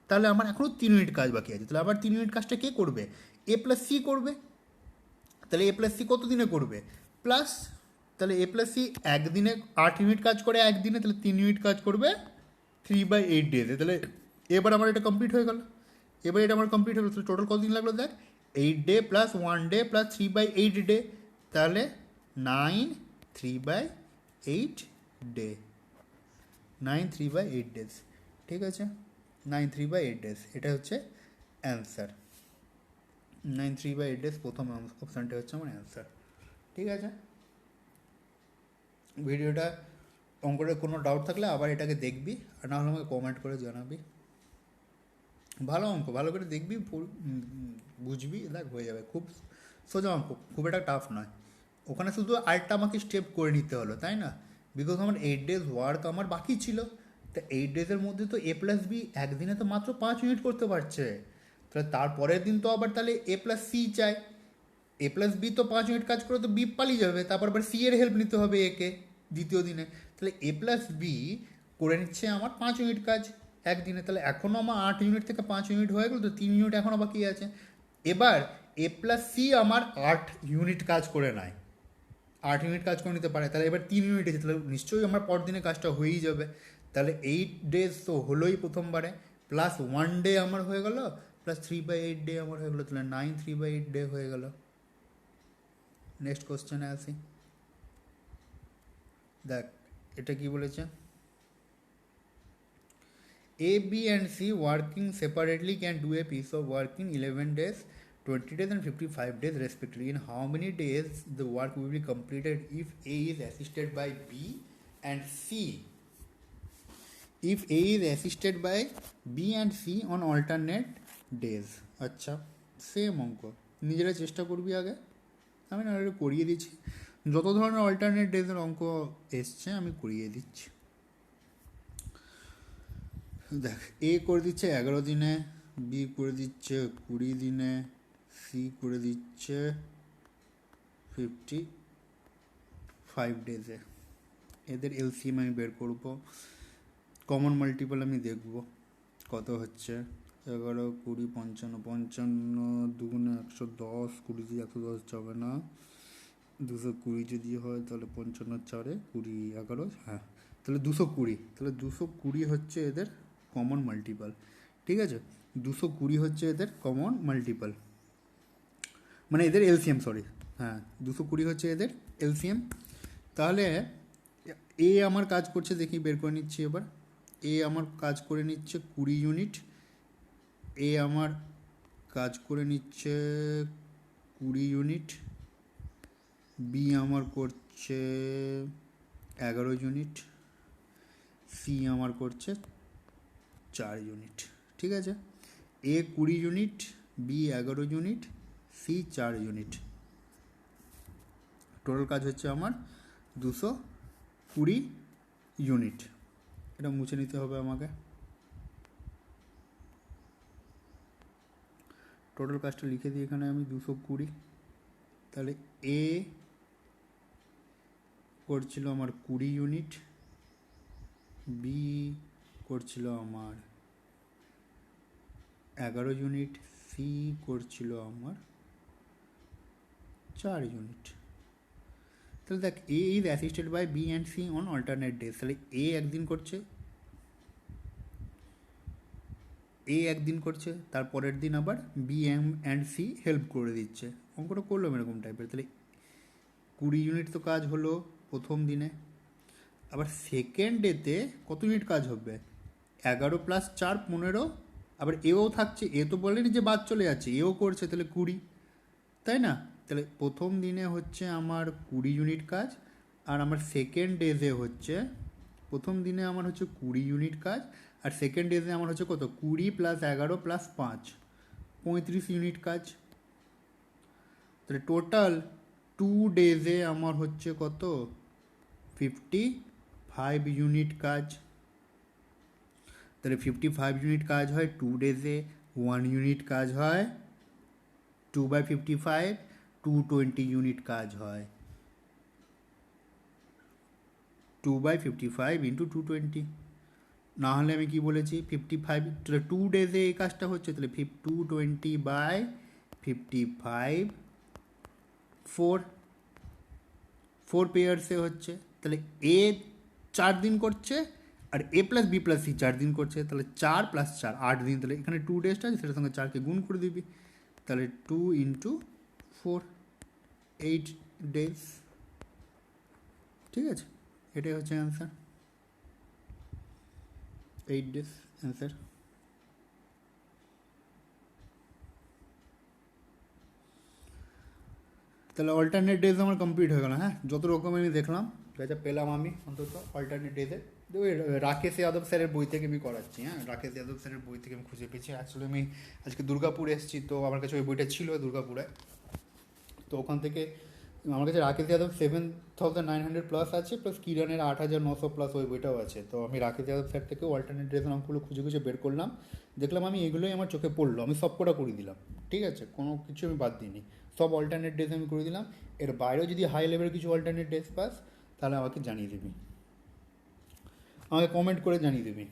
তাহলে আমার এখনও 3 ইউনিট কাজ বাকি আছে, তাহলে আবার 3 ইউনিট কাজটা কে করবে? এ প্লাস সি করবে। তাহলে এ প্লাস সি কত দিনে করবে? প্লাস, তাহলে এ প্লাস সি একদিনে 8 ইউনিট কাজ করে একদিনে, তাহলে 3 ইউনিট কাজ করবে 3/8 ডেজে। তাহলে এবার আমার এটা কমপ্লিট হয়ে গেল, এবার এটা আমার কমপ্লিট হয়ে গেল, তাহলে টোটাল কতদিন লাগলো দেখ, 8 ডে + 1 ডে + 3/8 ডে, তাহলে 9 3/8 ডে, 9 3/8 ডেজ, ঠিক আছে? 9 3/8 ডেজ, এটা হচ্ছে অ্যান্সার। 9 3/8 ডেজ প্রথম অপশানটা হচ্ছে আমার অ্যান্সার। ঠিক আছে, ভিডিওটা অঙ্কটা কোনো ডাউট থাকলে আবার এটাকে দেখবি, আর না হলে আমাকে কমেন্ট করে জানাবি। ভালো অঙ্ক, ভালো করে দেখবি, বুঝবি, দেখ হয়ে যাবে। খুব সোজা অঙ্ক, খুব একটা টাফ নয়। ওখানে শুধু আরেকটা আমাকে স্টেপ করে নিতে হলো, তাই না? বিকজ আমার 8 ডেজ ওয়ার্ক আমার বাকি ছিল। তা 8 ডেজের মধ্যে তো A+B একদিনে তো মাত্র 5 ইউনিট করতে পারছে। তাহলে তারপরের দিন তো আবার তাহলে A+C চাই। A+B তো 5 ইউনিট কাজ করে তো B পালিয়ে যাবে, তারপর আবার C এর হেল্প নিতে হবে একে দ্বিতীয় দিনে। তাহলে A+B করে নিচ্ছে আমার 5 ইউনিট কাজ একদিনে। তাহলে এখনও আমার 8 ইউনিট থেকে 5 ইউনিট হয়ে গেল, তো 3 ইউনিট এখনও বাকি আছে। এবার A+C আমার 8 ইউনিট কাজ করে নেয়, 8 ইউনিট কাজ করে নিতে পারে। তাহলে এবার 3 ইউনিট আছে, তাহলে নিশ্চয়ই আমার পরদিনে কাজটা হয়েই যাবে। তাহলে 8 ডেজ তো হলোই প্রথমবারে, প্লাস 1 ডে আমার হয়ে গেল, প্লাস 3/8 ডে আমার হয়ে গেলো, তাহলে 9 3/8 ডে হয়ে গেল। নেক্সট কোশ্চেনে আসি। দেখ এটা কি বলেছে, A, B and C working separately can do a piece of work in 11 days, 20 days and 55 days respectively. In how many days the work will be completed if A is assisted by B and C? If A is assisted by B and C on alternate days. আচ্ছা, সেম অঙ্ক, নিজেরা চেষ্টা করবি আগে, আমি না করিয়ে দিচ্ছি। যত ধরনের অল্টারনেট ডেজের অঙ্ক এসছে আমি করিয়ে দিচ্ছি। দেখ, এ করে দিচ্ছে 11 দিনে, বি করে দিচ্ছে 20 দিনে, সি করে দিচ্ছে 55 ডেজে। এদের এলসিএম আমি বের করব, কমন মাল্টিপল আমি দেখব কত হচ্ছে। 11 20 55, 55 দুগুণে 110, 20 দিয়ে 110 যাবে না, 220 যদি হয় তাহলে 55 4 20 11, হ্যাঁ তাহলে 220। তাহলে 220 হচ্ছে এদের কমন মাল্টিপল। ঠিক আছে, 220 হচ্ছে এদের কমন মাল্টিপল, মানে এদের এলসিএম, সরি, হ্যাঁ 220 হচ্ছে এদের এলসিএম। তাহলে এ আমার কাজ করছে, দেখি বের করে নিচ্ছি এবার। এ আমার কাজ করে নিচ্ছে 20 ইউনিট, এ আমার কাজ করে নিচ্ছে 20 ইউনিট, বি আমার করছে 11 ইউনিট, সি আমার করছে 4 ইউনিট। ঠিক আছে, A 20 unit, B 11 unit, C 4 unit. Total কাজ হচ্ছে আমার 220 ইউনিট। এটা মুছে নিতে হবে আমাকে। টোটাল কাজটা লিখে দিই এখানে আমি 220। তাহলে এ করছিল আমার 20 ইউনিট, বি করছিল আমার 11 ইউনিট, সি করছিল আমার 4 ইউনিট। তাহলে দেখ, A is assisted by B and C on alternate days. তাহলে এ একদিন করছে, এ একদিন করছে, তারপরের দিন আবার বি অ্যান্ড সি হেল্প করে দিচ্ছে। অঙ্কটা করলাম এরকম টাইপের। তাহলে 20 ইউনিট তো কাজ হলো প্রথম দিনে, আবার সেকেন্ড ডেতে কত ইউনিট কাজ হবে? 11 + 4 15, আবার এও থাকছে, এ তো বলেনি যে বাদ চলে যাচ্ছে, এও করছে, তাহলে 20, তাই না? তাহলে প্রথম দিনে হচ্ছে আমার 20 ইউনিট কাজ, আর আমার সেকেন্ড ডেজে হচ্ছে, প্রথম দিনে আমার হচ্ছে 20 ইউনিট কাজ, আর সেকেন্ড ডেজে আমার হচ্ছে কত, 20 + 11 + 5 35 ইউনিট কাজ। তাহলে টোটাল 2 ডেজে আমার হচ্ছে কত, 55 ইউনিট কাজ। তাহলে 55 ইউনিট কাজ হয় 2 ডেজে, 1 ইউনিট কাজ হয় 2/55, 220 ইউনিট কাজ হয় 2/55 × 220। না হলে আমি কি বলেছি, 55, তাহলে 2 ডেজে এই কাজটা হচ্ছে, তাহলে 220/55 4 পেয়ার্সে হচ্ছে। তাহলে এ 4 দিন করছে, আর A+B + C 4 দিন করছে, তাহলে 4 + 4 8 দিন। তাহলে এখানে 2 ডেজটা আছে, সেটার সঙ্গে 4কে গুণ করে দিবি, তাহলে 2 × 4 8 ডেজ। ঠিক আছে, এটাই হচ্ছে অ্যান্সার, 8 ডেজ অ্যান্সার। তাহলে অল্টারনেট ডেজ আমার কমপ্লিট হয়ে গেল। হ্যাঁ, যত রকম আমি দেখলাম যা পেলাম আমি অন্তত অল্টারনেট ডেজে ওই রাকেশ যাদব স্যারের বই থেকে আমি করাচ্ছি। হ্যাঁ, রাকেশ যাদব স্যারের বই থেকে আমি খুঁজে পেয়েছি। অ্যাকচুয়ালি আমি আজকে দুর্গাপুর এসেছি, তো আমার কাছে ওই বইটা ছিল দুর্গাপুরে। তো ওখান থেকে আমার কাছে রাকেশ যাদব 7,900+ আছে, প্লাস কিরণের 8,900+ ওই বইটাও আছে। তো আমি রাকেশ যাদব স্যার থেকে অল্টারনেট ডেজের অঙ্কগুলো খুঁজে খুঁজে বের করলাম, দেখলাম আমি এগুলোই আমার চোখে পড়লো, আমি সব কটা করে দিলাম। ঠিক আছে, কোনো কিছু আমি বাদ দিইনি, সব অল্টারনেট ডেজ আমি করে দিলাম। এর বাইরেও যদি হাই লেভেলের কিছু অল্টারনেট ডেজ পাস তাহলে আমাকে জানিয়ে দিবি, আমাকে কমেন্ট করে জানিয়ে দিবি।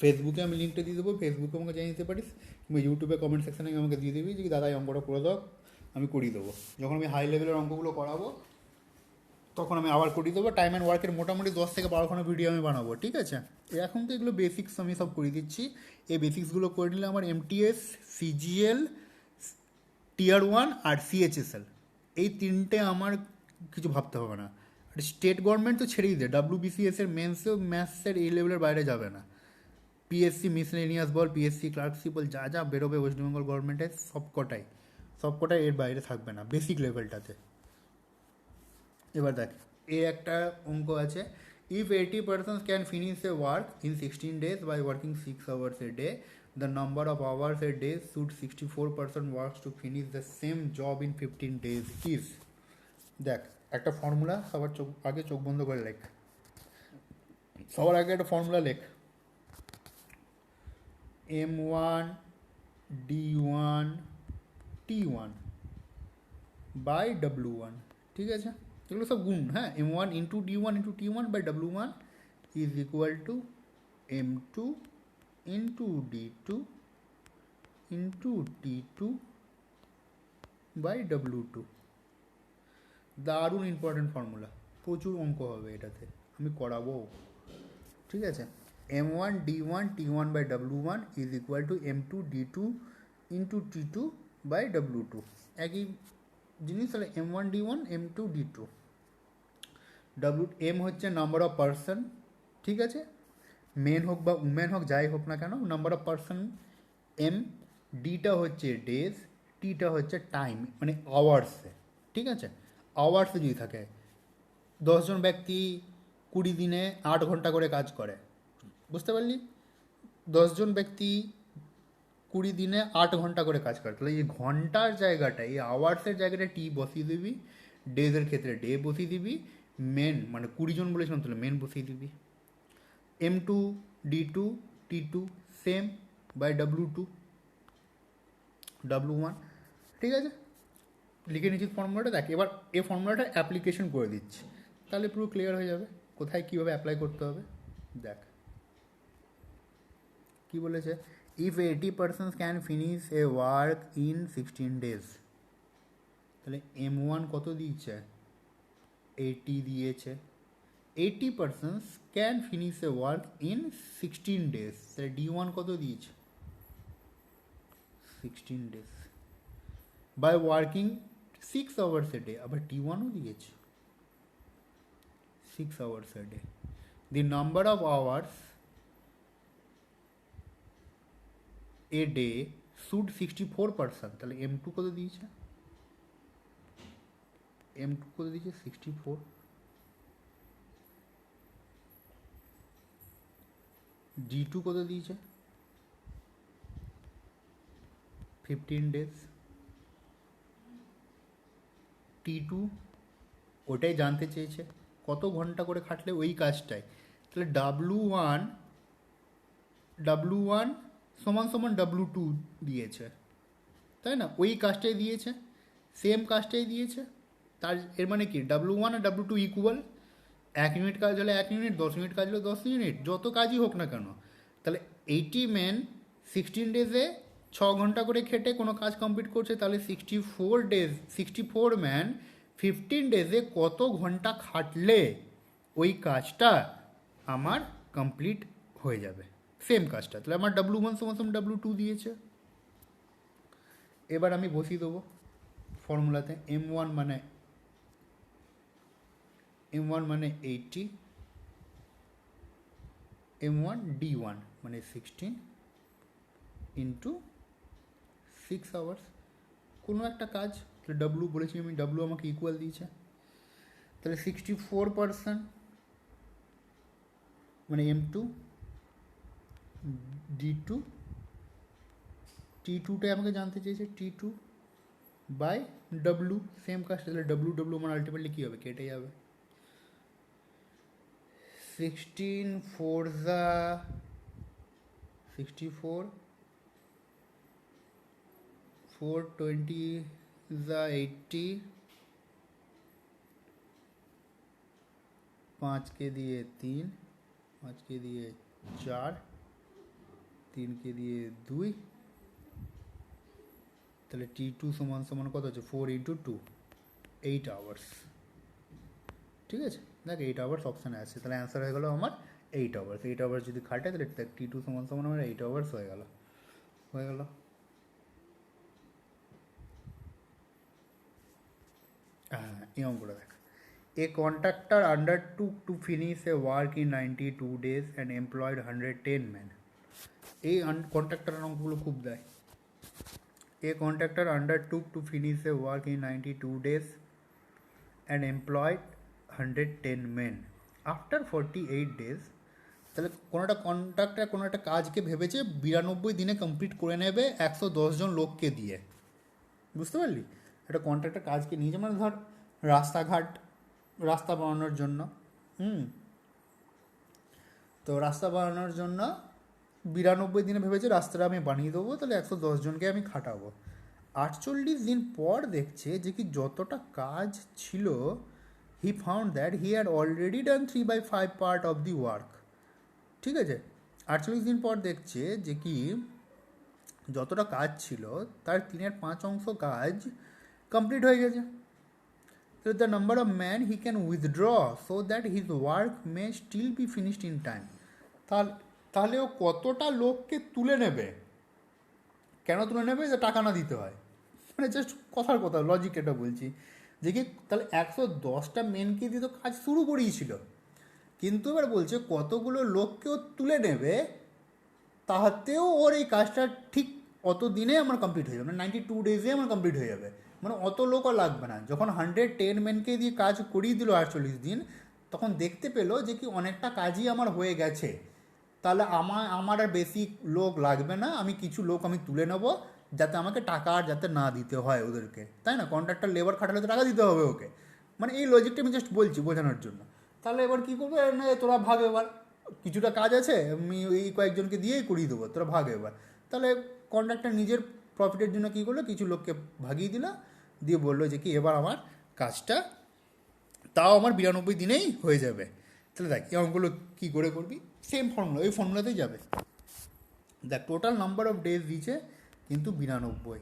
ফেসবুকে আমি লিঙ্কটা দিয়ে দেবো, ফেসবুকে আমাকে জানিয়ে দিতে পারিস, কিংবা ইউটিউবে কমেন্ট সেকশানে আমাকে দিয়ে দিবি যে দাদা এই অঙ্কটা করে দাও, আমি করিয়ে দেবো। যখন আমি হাই লেভেলের অঙ্কগুলো করাবো তখন আমি আবার করিয়ে দেবো। টাইম অ্যান্ড ওয়ার্কের মোটামুটি 10 থেকে 12খানা ভিডিও আমি বানাবো। ঠিক আছে, এখন তো এগুলো বেসিক্স আমি সব করিয়ে দিচ্ছি। এই বেসিক্সগুলো করে নিলে আমার এমটিএস, সিজিএল, টিয়ার 1 আর সিএইচএসএল, এই তিনটে আমার কিছু ভাবতে হবে না। আর স্টেট গভর্নমেন্ট তো ছেড়েই দে, ডাব্লিউবিসিএস এর মেন্সেও ম্যাথসের এই লেভেলের বাইরে যাবে না। পিএসসি মিসলেনিয়াস বল, পিএসসি ক্লার্কশিপ বল, যা যা বেরোবে ওয়েস্ট বেঙ্গল গভর্নমেন্টের সবকটাই এর বাইরে থাকবে না বেসিক লেভেলটাতে। এবার দেখ, এ একটা অঙ্ক আছে, if 80 persons can finish a work in 16 days by working 6 hours a day, the number of hours a day should 64% works to finish the same job in 15 days is। দেখ, একটা ফর্মুলা সবার আগে চোখ বন্ধ করে লেখ, সবার আগে একটা ফর্মুলা লেখ, M1 D1 T1 by W1। ঠিক আছে, এগুলো সব গুণ। হ্যাঁ, M1 into D1 into T1 by W1 is equal to M2 into D2 into T2 by W2। দারুণ ইম্পর্টেন্ট ফর্মুলা, প্রচুর অঙ্ক হবে এটাতে, আমি করাবো। ঠিক আছে, M1 D1 T1 by W1 is equal to M2 D2 into T2 by W2। একই জিনিস, তাহলে M1 D1 M2 D2। M হচ্ছে নাম্বার অফ পার্সন, ঠিক আছে, মেন হোক বা উমেন হোক, যাই হোক না কেন, নাম্বার অফ পার্সন M। ডিটা হচ্ছে ডেজ, টিটা হচ্ছে টাইম মানে আওয়ার্সে। ঠিক আছে, আওয়ার্সে যদি থাকে 10 জন ব্যক্তি 20 দিনে 8 ঘন্টা করে কাজ করে, বুঝতে পারলি? 10 জন ব্যক্তি 20 দিনে 8 ঘন্টা করে কাজ করে, তাহলে এই ঘন্টার জায়গাটা, এই আওয়ার্সের জায়গাটা টি বসিয়ে দিবি, ডেজের ক্ষেত্রে ডে বসিয়ে দিবি, মেন মানে 20 জন বলেছিলাম তাহলে মেন বসিয়ে দিবি। M2 D2 T2 same by W2 W1। ঠিক আছে, লিখে নিচ্ছি ফর্মুলাটা। দেখ, এবার এই ফর্মুলাটা অ্যাপ্লিকেশন করে দিচ্ছি, তাহলে পুরো ক্লিয়ার হয়ে যাবে কোথায় কীভাবে অ্যাপ্লাই করতে হবে। দেখ কি বলেছে, if 80 persons can finish a work in 16 days, তাহলে M1 কত দিয়েছে, 80 দিয়েছে। 80 persons can finish a work in 16 days, তাহলে D1 কত দিয়েছে, 16 days by working 6 hours a day, আবার T1ও দিয়েছে 6 hours a day। The number of hours a day should 64%, তাহলে M2 কত দিয়েছে, M2 কত দিয়েছে 64। D2 কত দিয়েছে 15 days। T2 ওটাই জানতে চেয়েছে কত ঘন্টা করে খাটলে ওই কাজটাই, তাহলে W1 সমান সমান W2 দিয়েছে, তাই না? ওই কাজটাই দিয়েছে, সেম কাজটাই দিয়েছে, তার এর মানে কি W1 আর W2 ইকুয়াল। 1 ইউনিট কাজ হলে 1 ইউনিট, 10 ইউনিট কাজ হলে 10 ইউনিট, যত কাজই হোক না কেন। তাহলে 80 men 16 ডেজে 6 ঘন্টা করে খেটে কোনো কাজ কমপ্লিট করছে, তাহলে 64 man 15 ডেজে কত ঘন্টা খাটলে ওই কাজটা আমার কমপ্লিট হয়ে যাবে, সেম কাজটা। তাহলে আমার W1 সমান সমান W2 দিয়েছে। এবার আমি বসিয়ে দেবো ফর্মুলাতে, M1 মানে 80, M1 D1 মানে 16 ইন্টু 6 hours। কোনো একটা কাজ তাহলে ডাব্লু বলেছি আমি, ডাব্লু আমাকে ইকুয়াল দিয়েছে, তাহলে 64% মানে M2 D2, T2টাই আমাকে জানতে চেয়েছে, T2 বাই ডাব্লু, সেম কাজটা, তাহলে ডাব্লু ডাব্লু আমার আলটিমেটলি কী হবে, কেটে যাবে। 16 4 64, 420 80, 5 के दिए 3, 5 के दिए 4, 3 के दिए 2, তাহলে T2 সমান সমান কত হচ্ছে 4 × 2, 8 আওয়ার্স। ঠিক আছে, দেখ 8 আওয়ার্স অপশানে আছে, তাহলে অ্যান্সার হয়ে গেলো আমার 8 আওয়ার্স। 8 আওয়ার্স যদি খাটে তাহলে দেখ T2 সমান সমান আমার 8 আওয়ার্স হয়ে গেল। হ্যাঁ, এই অঙ্কটা দেখ, a contractor undertook to finish a work in 92 days and employed 110 men। এই কন্ট্রাক্টরের অঙ্কগুলো খুব দেয়। A contractor undertook to finish a work in 92 days and employed 110 men. After 48 days, তাহলে কোনো একটা কন্ট্রাক্টর কোনো একটা কাজকে ভেবেছে 92 দিনে কমপ্লিট করে নেবে 110 জন লোককে দিয়ে। বুঝতে পারলি? একটা কন্ট্রাক্টর কাজকে নিয়েছে, মানে ধর রাস্তা বানানোর জন্য, তো রাস্তা বানানোর জন্য 92 দিনে ভেবেছে রাস্তাটা আমি বানিয়ে দেবো, তাহলে 110 জনকে আমি খাটাবো। 48 দিন পর দেখছে যে কি যতটা কাজ ছিল, he found that he had already done 3/5 part of the work. ঠিক আছে, 48 দিন পর দেখছে যে কি যতটা কাজ ছিল তার 3/5 অংশ কাজ কমপ্লিট হয়ে গেছে। So the number of men he can withdraw so that his work may still be finished in time. তাহলে ও কতটা লোককে তুলে নেবে? কেন তুলে নেবে? যে টাকা না দিতে হয়, মানে জাস্ট কথার কথা, লজিক এটা বলছি যে কি তাহলে 110টা মেনকে দিয়ে তো কাজ শুরু করিয়েছিল, কিন্তু এবার বলছে কতগুলো লোককে ও তুলে নেবে তাহাতেও ওর এই কাজটা ঠিক অত দিনে আমার কমপ্লিট হয়ে যাবে, মানে 92 days আমার কমপ্লিট হয়ে যাবে, মানে অত লোকও লাগবে না। যখন 110 মেনকে দিয়ে কাজ করিয়ে দিল 48 দিন, তখন দেখতে পেলো যে কি অনেকটা কাজই আমার হয়ে গেছে, তাহলে আমার আর বেশি লোক লাগবে না, আমি কিছু লোক আমি তুলে নেবো যাতে আমাকে টাকা আর যাতে না দিতে হয় ওদেরকে, তাই না? কন্ট্রাক্টর লেবার খাটালে তো টাকা দিতে হবে ওকে, মানে এই লজিকটা আমি জাস্ট বলছি বোঝানোর জন্য। তাহলে এবার কী করবে, না তোরা ভাগ, এবার কিছুটা কাজ আছে আমি এই কয়েকজনকে দিয়েই করিয়ে দেবো, তোরা ভাগ এবার। তাহলে কন্ট্রাক্টর নিজের প্রফিটের জন্য কী করলো, কিছু লোককে ভাগিয়ে দিল, দিয়ে বললো যে কি এবার আমার কাজটা তাও আমার 92 দিনেই হয়ে যাবে। তাহলে দেখ এই অঙ্কগুলো কী করে করবি, সেম ফর্মুলা, ওই ফর্মুলাতেই যাবে। দেখ টোটাল নাম্বার অফ ডেজ দিয়েছে কিন্তু 92,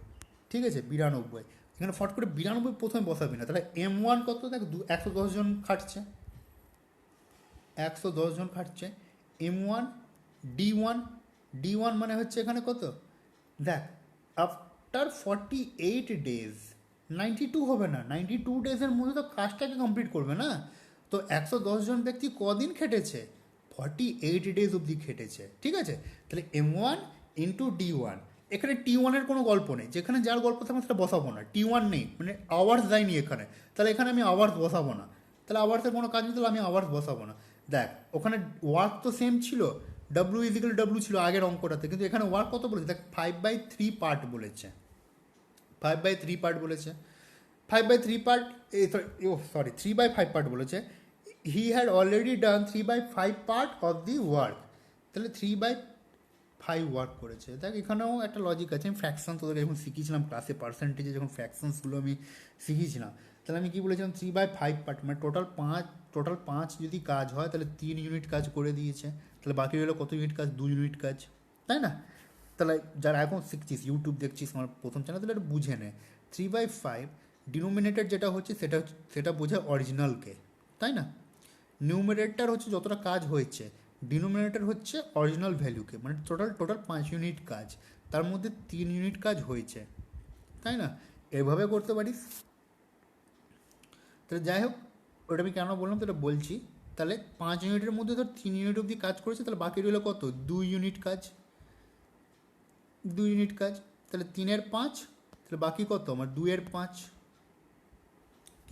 ঠিক আছে 92, এখানে ফট করে 92 প্রথমে বসাবি না। তাহলে M1 কত, দেখ 110 জন খাটছে, 110 জন খাটছে। M1 D1 মানে হচ্ছে এখানে কত, দেখ আফটার 48 days, 92 হবে না, 92 ডেজের মধ্যে তো কাজটাকে কমপ্লিট করবে না। তো 110 জন ব্যক্তি কদিন খেটেছে, 48 ডেজ অবধি খেটেছে, ঠিক আছে। তাহলে M1 ইন্টু D1, এখানে T1-এর কোনো গল্প নেই, যেখানে যার গল্প থাকবে সেটা বসাবো না, T1 নেই, মানে আওয়ার্স যায়নি এখানে, তাহলে এখানে আমি আওয়ার্স বসাবো না, তাহলে আওয়ার্সের কোনো কাজ নেই, তাহলে আমি আওয়ার্স বসাবো না। দেখ ওখানে ওয়ার্ক তো সেম ছিল, W ছিল আগের অঙ্কটাতে, কিন্তু এখানে ওয়ার্ক কত বলেছে, দেখ 5/3 পার্ট বলেছে, 5/3 পার্ট বলেছে, 5/3 পার্ট, 3/5 পার্ট বলেছে। He had already done 3/5 part of the work, তাহলে 3/5 ওয়ার্ক করেছে। দেখ এখানেও একটা লজিক আছে, আমি ফ্র্যাকশন তোদেরকে যখন শিখিয়েছিলাম ক্লাসে পার্সেন্টেজে যখন ফ্র্যাকশনসগুলো আমি শিখিয়েছিলাম, তাহলে আমি কী বলেছিলাম 3/5 পার্ট, মানে টোটাল 5 যদি কাজ হয় তাহলে 3 ইউনিট কাজ করে দিয়েছে, তাহলে বাকি রইলো কত ইউনিট কাজ, 2 ইউনিট কাজ, তাই না? তাহলে যারা এখন শিখছিস, ইউটিউব দেখছিস আমার প্রথম চ্যানেল, তাহলে এটা বুঝে নে 3/5 ডিনোমিনেটর যেটা হচ্ছে সেটা বোঝায় অরিজিনালকে, তাই না? নিউমিনেটর হচ্ছে যতটা কাজ হয়েছে, ডিনোমিনেটর হচ্ছে অরিজিনাল ভ্যালুকে, মানে টোটাল 5 ইউনিট কাজ, তার মধ্যে 3 ইউনিট কাজ হয়েছে, তাই না? এভাবে করতে পারিস। তাহলে যাই হোক, ওটা আমি কেন বললাম তো এটা বলছি। তাহলে 5 ইউনিটের মধ্যে ধর 3 ইউনিট অবধি কাজ করেছে, তাহলে বাকি রইল কত, 2 ইউনিট কাজ, 2 ইউনিট কাজ, তাহলে 3-এর 5, তাহলে বাকি কত আমার 2-এর 5,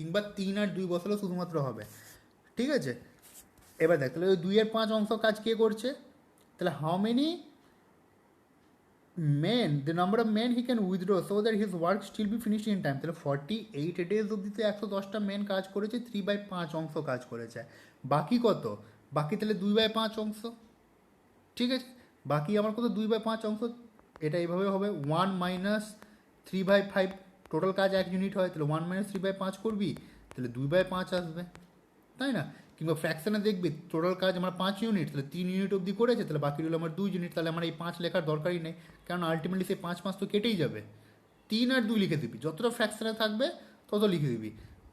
কিংবা 3 আর 2 বসালেও শুধুমাত্র হবে, ঠিক আছে। এবার দেখ তাহলে ওই 2 এর 5 অংশ কাজ কে করছে, তাহলে how many men, the number of men he can withdraw so that his work still be finished in time. তাহলে 48 ডেজ অবধি তো 110টা মেন কাজ করেছে, 3/5 অংশ কাজ করেছে, বাকি কত, বাকি তাহলে 2/5 অংশ, ঠিক আছে। বাকি আমার কত, 2/5 অংশ, এটা এইভাবে হবে 1 মাইনাস 3/5, টোটাল কাজ 1 ইউনিট হয়, তাহলে 1 মাইনাস 3/5 করবি, তাহলে 2/5 আসবে, তাই না। কিংবা ফ্র্যাকশানে দেখবি টোটাল কাজ আমার 5 ইউনিট, তাহলে 3 ইউনিট অবধি করেছে, তাহলে বাকি রইল আমার 2 ইউনিট, তাহলে আমার এই 5 লেখার দরকারই নেই, কারণ আলটিমেটলি সেই 5 তো কেটেই যাবে। 3 আর 2 লিখে দিবি, যতটা ফ্র্যাকশানে থাকবে তত লিখে দিবি।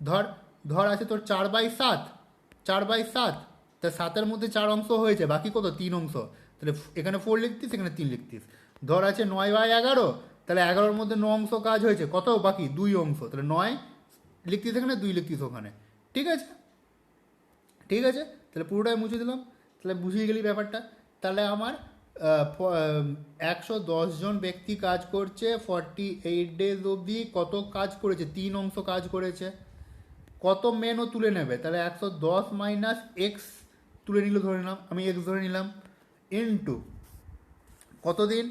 ধর ধর আছে তোর 4/7, 4/7, তা 7-এর মধ্যে 4 অংশ হয়েছে, বাকি কত, 3 অংশ, তাহলে এখানে 4 লিখতিস, এখানে 3 লিখতিস। ধর আছে 9/11, তাহলে 11-এর মধ্যে 9 অংশ কাজ হয়েছে, কত বাকি, 2 অংশ, তাহলে 9 লিখতিস এখানে, 2 লিখতিস ওখানে, ঠিক আছে, ঠিক আছে। তাহলে পুরোটাই মুছে দিলাম, তাহলে বুঝিয়ে গেলি ব্যাপারটা। তাহলে আমার 110 জন ব্যক্তি কাজ করছে 48 ডেজ অবধি, কত কাজ করেছে, 3 অংশ কাজ করেছে, কত মেনও তুলে নেবে, তাহলে 110 মাইনাস এক্স তুলে নিল, ধরে নিলাম আমি এক্স ধরে নিলাম, ইনটু কতদিন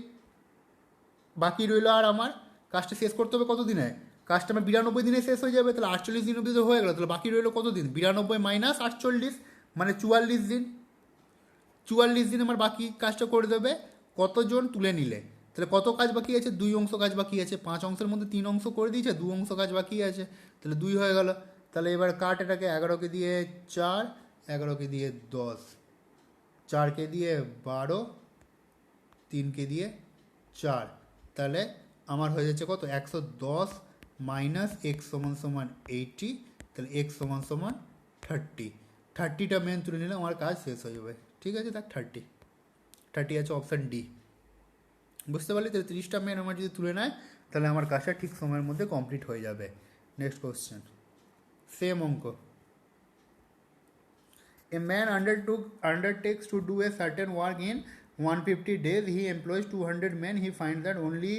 বাকি রইল, আর আমার কাজটা শেষ করতে হবে কত দিনে, কাজটা আমার 92 দিনে শেষ হয়ে যাবে, তাহলে 48 দিন অবধি তো হয়ে গেল, তাহলে বাকি রইল কত দিন, 92 মাইনাস 48 মানে 44 দিন, 44 দিন আমার বাকি কাজটা করে দেবে, কতজন তুলে নিলে, তাহলে কত কাজ বাকি আছে, 2 অংশ কাজ বাকি আছে, 5 অংশের মধ্যে 3 অংশ করে দিয়েছে, 2 অংশ কাজ বাকি আছে, তাহলে 2 হয়ে গেল। তাহলে এবার কাট এটাকে, 11কে দিয়ে 4, 11কে দিয়ে 10, 4কে দিয়ে 12, 3কে দিয়ে 4, তাহলে আমার হয়ে যাচ্ছে কত, 110 মাইনাস এক্স সমান সমান 80, তাহলে এক্স সমান সমান 30, 30টা মেন তুলে নিলে আমার কাজ শেষ হয়ে যাবে, ঠিক আছে। দেখ 30 আছে অপশান ডি, বুঝতে পারলি। তাহলে 30টা মেন আমার যদি তুলে নেয়, তাহলে আমার কাজটা ঠিক সময়ের মধ্যে কমপ্লিট হয়ে যাবে। নেক্সট কোশ্চেন, সেম অঙ্ক। A man undertakes to do a certain work in 150 days. He employs 200 men. He finds that only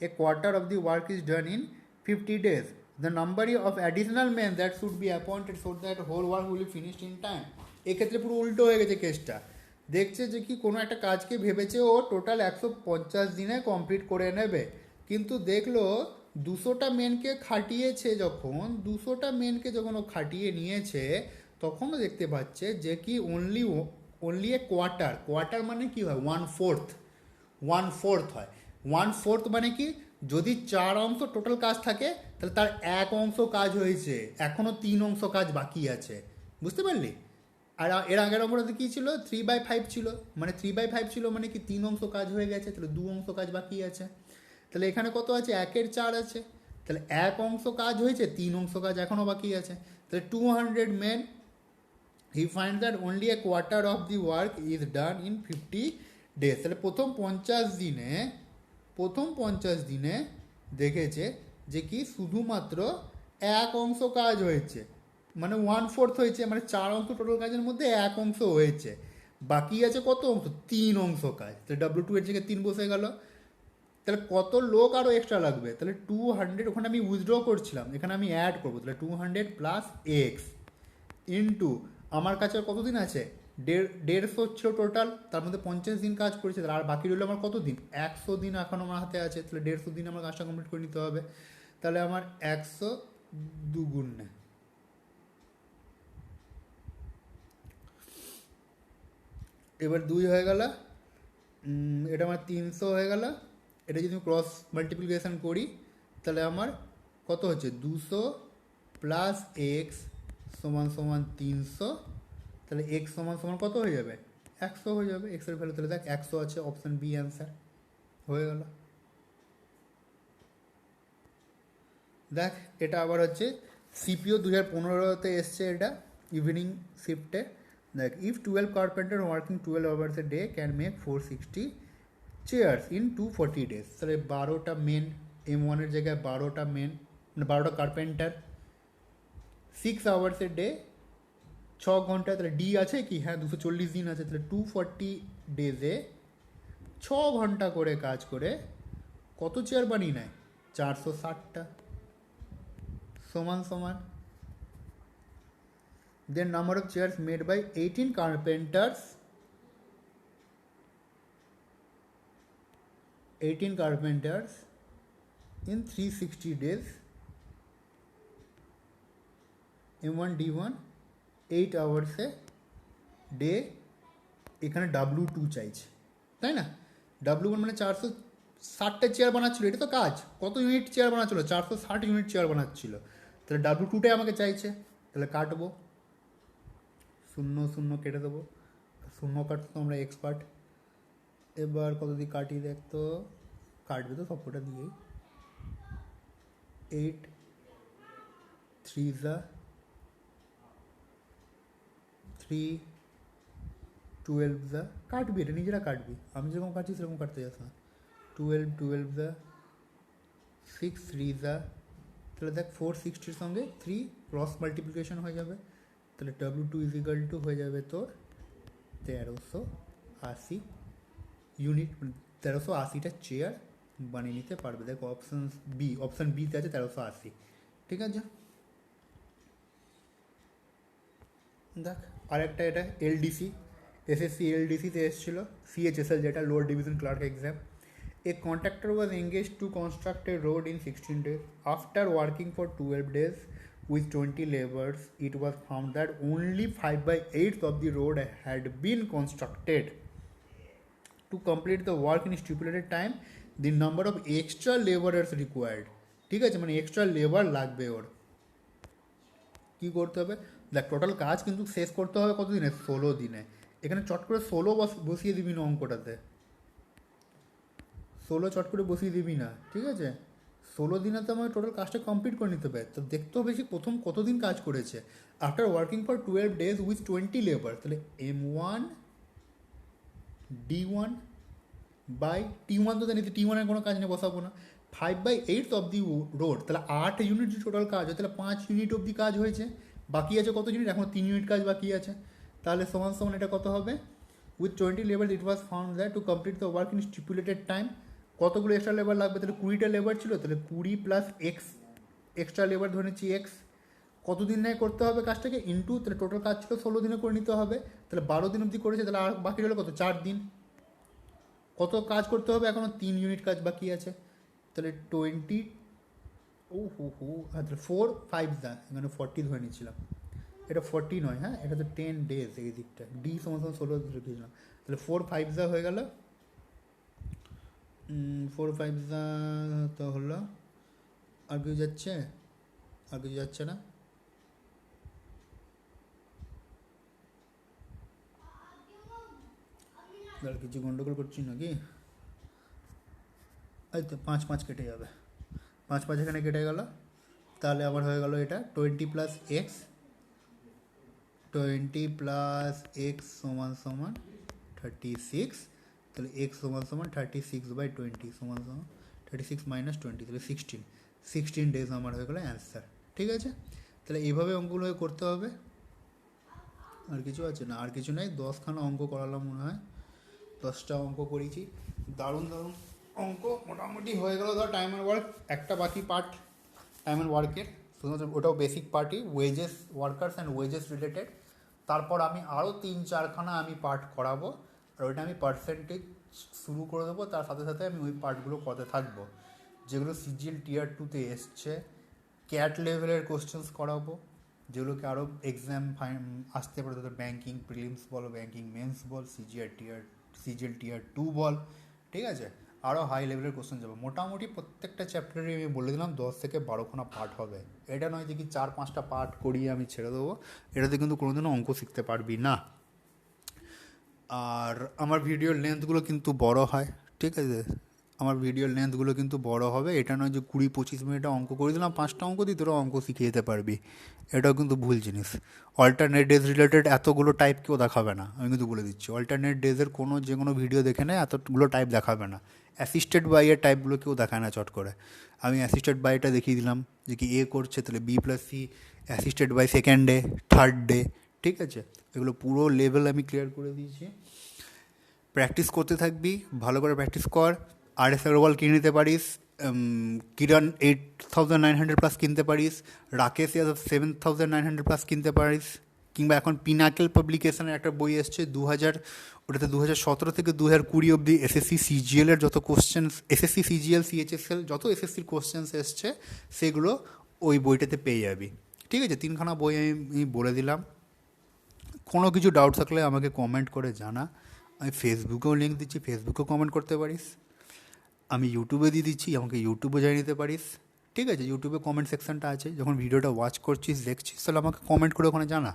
a quarter of the work is done in 50 days. The number of additional men that should be appointed so that whole work will be finished in time. এক্ষেত্রে পুরো উল্টো হয়ে গেছে কেসটা, দেখছে যে কি কোনো একটা কাজকে ভেবেছে ও টোটাল 150 দিনে কমপ্লিট করে নেবে, কিন্তু দেখলো 200টা মেনকে খাটিয়েছে, যখন 200টা মেনকে যখন ও খাটিয়ে নিয়েছে, তখনও দেখতে পাচ্ছে যে কি অনলি এ কোয়ার্টার মানে কি হয়, 1/4 হয়। 1/4 মানে কি, যদি 4 অংশ টোটাল কাজ থাকে, তাহলে তার 1 অংশ কাজ হয়েছে, এখনও 3 অংশ কাজ বাকি আছে, বুঝতে পারলি। আর এর আগের অঙ্কটাতে কী ছিল, 3/5 ছিল, মানে 3/5 ছিল মানে কি 3 অংশ কাজ হয়ে গেছে, তাহলে 2 অংশ কাজ বাকি আছে। তাহলে এখানে কত আছে, 1/4 আছে, তাহলে 1 অংশ কাজ হয়েছে, 3 অংশ কাজ এখনও বাকি আছে, তাহলে 200 main, he finds that only a quarter of the work is done in 50 days. তাহলে প্রথম 50 দিনে দেখেছে যে কি শুধুমাত্র 1 অংশ কাজ হয়েছে, মানে 1/4 হয়েছে, মানে 4 অংশ টোটাল কাজের মধ্যে 1 অংশ হয়েছে, বাকি আছে কত অংশ, 3 অংশ কাজ, তাহলে W2 এর জায়গায় 3 বসে গেল। তাহলে কত লোক আরও এক্সট্রা লাগবে, তাহলে 200, ওখানে আমি উইথড্র করছিলাম, এখানে আমি অ্যাড করবো, তাহলে 200 প্লাস এক্স ইন্টু আমার কাছে কত দিন আছে, 150 ছিল টোটাল, তার মধ্যে 50 দিন কাজ করেছে, আর বাকি রইল আমার কত দিন, 100 দিন এখন আমার হাতে আছে, তাহলে 150 দিন আমার কাজটা কমপ্লিট করে নিতে হবে। তাহলে আমার 100 দুগুণে, এবার 2 হয়ে গেল, এটা আমার 300 হয়ে গেল, এটা যদি ক্রস মাল্টিপ্লিকেশান করি, তাহলে আমার কত হচ্ছে, 200 প্লাস এক্স সমান সমান 300, তাহলে এক্স সমান সমান কত হয়ে যাবে, 100 হয়ে যাবে, এক্সের ভ্যালু, তাহলে দেখ 100 আছে, অপশান বি অ্যান্সার হয়ে গেল। দেখ এটা আবার হচ্ছে সিপিও 2015-তে এসছে, এটা ইভিনিং শিফটে। দেখ, if 12 carpenter working 12 hours a day can make 460 chairs in 240 days, তাহলে 12টা মেন, M1-এর জায়গায় 12টা মেন, মানে 12টা কার্পেন্টার, 6 আওয়ার্স এ ডে, 6 ঘন্টা, তাহলে ডি আছে কি, হ্যাঁ 240 দিন আছে, তাহলে 240 ডেজে 6 ঘন্টা করে কাজ করে কত চেয়ার বানিয়ে নেয়, 460টা, সমান সমান then number of chairs made by 18 carpenters in 360 days, M1 D1 8 hours a day, এখানে W2 চাইছে, তাই না? W1 মানে 460টা চেয়ার বানাচ্ছিল, এটা তো কাজ। কত ইউনিট চেয়ার বানাচ্ছিল? 460 ইউনিট চেয়ার বানাচ্ছিল। তাহলে W2টাই আমাকে চাইছে, তাহলে কাটবো, 0 0 কেটে দেবো, 0 কাটতে তো আমরা এক্সপার্ট। এবার কত দিয়ে কাটি দেখতো, কাটবে তো সবকটা দিয়েই। 8 3 3 12 কাটবি, এটা নিজেরা কাটবি, আমি যেরকম কাটছি সেরকম কাটতে যাস না। 12 6 3 তাহলে দেখ 460-র সঙ্গে 3 ক্রস মাল্টিপ্লিকেশন হয়ে যাবে, তাহলে W2 = হয়ে যাবে তোর 1380 ইউনিট, 1380টা চেয়ার বানিয়ে নিতে পারবে। দেখো অপশান বিতে আছে 1380, ঠিক আছে। দেখ আরেকটা, এটা LDC, SSC LDCতে এসেছিলো, CHSL যেটা lower division clerk exam. A contractor was engaged to construct a road in 16 days. After working for 12 days with 20 laborers, it was found that only 5/8 of the road had been constructed. To complete the work in stipulated time, the number of extra laborers required, ঠিক আছে, মানে এক্সট্রা লেবার লাগবে ওর। কী করতে হবে দেখ, টোটাল কাজ কিন্তু শেষ করতে হবে কত দিনে? 16 দিনে। এখানে চট করে 16 বসিয়ে দিবি না অঙ্কটাতে, 16 চট করে বসিয়ে দিবি না, ঠিক আছে। 16 দিনে তো আমার টোটাল কাজটা কমপ্লিট করে নিতে হবে। তো দেখতে হবে সে প্রথম কতদিন কাজ করেছে। After working for 12 days with 20 labour, তাহলে M1 D1 বাই T1 তো জানি, T1 এর কোনো কাজ নিয়ে বসাবো না। 5/8 অফ দি রোড, তাহলে 8 ইউনিট যে টোটাল কাজ হয়, তাহলে 5 ইউনিট অবধি কাজ হয়েছে, বাকি আছে কত ইউনিট? এখন 3 ইউনিট কাজ বাকি আছে, তাহলে সমান সমান এটা কত হবে? With 20 labour it was found that to complete the work in stipulated time, কতগুলো এক্সট্রা লেবার লাগবে? তাহলে 20টা লেবার ছিল, তাহলে 20 প্লাস এক্স, এক্সট্রা লেবার ধরে নিচ্ছি এক্স, কতদিন নেয় করতে হবে কাজটাকে ইন্টু, তাহলে টোটাল কাজ ছিল 16 দিনে করে নিতে হবে, তাহলে 12 দিন অবধি করেছে, তাহলে আর বাকি রইল কত? 4 দিন। কত কাজ করতে হবে? এখনও 3 ইউনিট কাজ বাকি আছে, তাহলে 20 তাহলে 4 5 এখানে 40 ধরে নিচ্ছিলাম, এটা 40 নয়, হ্যাঁ এটা তো 10 ডেজ, এই দিকটা ডি সমান 16 রেখেছিলাম, তাহলে 4 5 হয়ে গেল, 4 5 তো হলো। আর কিছু যাচ্ছে? আর কিছু যাচ্ছে না। কিছু গন্ডগোল করছি নাকি? এই তো 5 5 কেটে যাবে, 5 5 এখানে কেটে গেল, তাহলে আবার হয়ে গেল এটা 20 প্লাস এক্স, 20 প্লাস এক্স সমান সমান 36, তাহলে এক্স সমান সমান 36/20 সমান সমান 36 মাইনাস 20, তাহলে 16 ডেজ আমার হয়ে গেলো অ্যান্সার, ঠিক আছে। তাহলে এইভাবে অঙ্কগুলো করতে হবে, আর কিছু আছে না? আর কিছু নেই, 10খানা অঙ্ক করালাম মনে হয়, 10টা অঙ্ক করেছি, দারুণ দারুণ অঙ্ক মোটামুটি হয়ে গেল। ধর টাইম অ্যান্ড ওয়ার্ক একটা বাকি পার্ট, টাইম অ্যান্ড ওয়ার্কের শুধুমাত্র ওটাও বেসিক পার্টই, wages workers and wages related. তারপর আমি আরও 3-4খানা আমি পার্ট করাবো, আর ওইটা আমি পার্সেন্টেজ শুরু করে দেবো, তার সাথে সাথে আমি ওই পার্টগুলো করতে থাকবো, যেগুলো CGL Tier 2-তে এসছে। ক্যাট লেভেলের কোশ্চেন্স করাবো, যেগুলোকে আরও এক্সাম আসতে পারে, তাদের ব্যাঙ্কিং প্রিলিমস বল, ব্যাঙ্কিং মেন্স বল, CGL Tier 2 বল, ঠিক আছে। আরও হাই লেভেলের কোশ্চেন যাবে। মোটামুটি প্রত্যেকটা চ্যাপ্টারে আমি বলে দিলাম 10 থেকে 12খানা পার্ট হবে। এটা নয় যে কি 4-5টা পার্ট করিয়ে আমি ছেড়ে দেবো, এটাতে কিন্তু কোনোদিনও অঙ্ক শিখতে পারবি না। আর আমার ভিডিওর লেন্থগুলো কিন্তু বড় হয়, ঠিক আছে, আমার ভিডিওর লেন্থগুলো কিন্তু বড় হবে। এটা নয় যে 20-25 মিনিটে অঙ্ক করে দিলাম, 5টা অঙ্ক দিয়ে তোরা অঙ্ক শিখিয়ে যেতে পারবি, এটাও কিন্তু ভুল জিনিস। অল্টারনেট ডেজ রিলেটেড এতগুলো টাইপ কেউ দেখাবে না, আমি কিন্তু বলে দিচ্ছি। অল্টারনেট ডেজের যে কোনো ভিডিও দেখে নেয়, এতগুলো টাইপ দেখাবে না। অ্যাসিস্টেড বাইয়ের টাইপগুলো কেউ দেখায় না চট করে। আমি অ্যাসিস্টেড বাইটা দেখিয়ে দিলাম, যে কি এ করছে তাহলে B+C, assisted by second day, third day, ঠিক আছে, এগুলো পুরো লেভেল আমি ক্লিয়ার করে দিয়েছি। প্র্যাকটিস করতে থাকবি, ভালো করে প্র্যাকটিস কর। RS Agarwal কিনে নিতে পারিস, কিরণ 8900+ কিনতে পারিস, রাকেশ ইয়াদব 7900+ কিনতে পারিস, কিংবা এখন পিনাকেল পাবলিকেশনের একটা বই এসছে ওটাতে 2017 থেকে 2020 অবধি এসএসসি সিজিএলের যত কোশ্চেন্স, এসএসসি সিজিএল সিএইচএসএল যত এসএসসির কোশ্চেন্স এসছে সেগুলো ওই বইটাতে পেয়ে যাবি। ঠিক আছে, 3খানা বই আমি বলে দিলাম। কোনো কিছু ডাউট থাকলে আমাকে কমেন্ট করে জানা। আমি ফেসবুকেও লিঙ্ক দিচ্ছি, ফেসবুকেও কমেন্ট করতে পারিস। আমি ইউটিউবে দিয়ে দিচ্ছি, আমাকে ইউটিউবে জানিয়ে দিতে পারিস। ঠিক আছে, ইউটিউবে কমেন্ট সেকশনটা আছে, যখন ভিডিওটা ওয়াচ করছিস দেখছিস তাহলে আমাকে কমেন্ট করে ওখানে জানা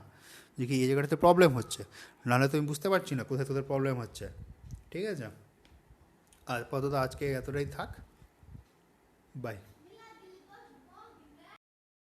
যে কি এই জায়গাটাতে প্রবলেম হচ্ছে, নাহলে তো আমি বুঝতে পারছি না কোথায় তোদের প্রবলেম হচ্ছে। ঠিক আছে, আপাতত আজকে এতটাই থাক, বাই।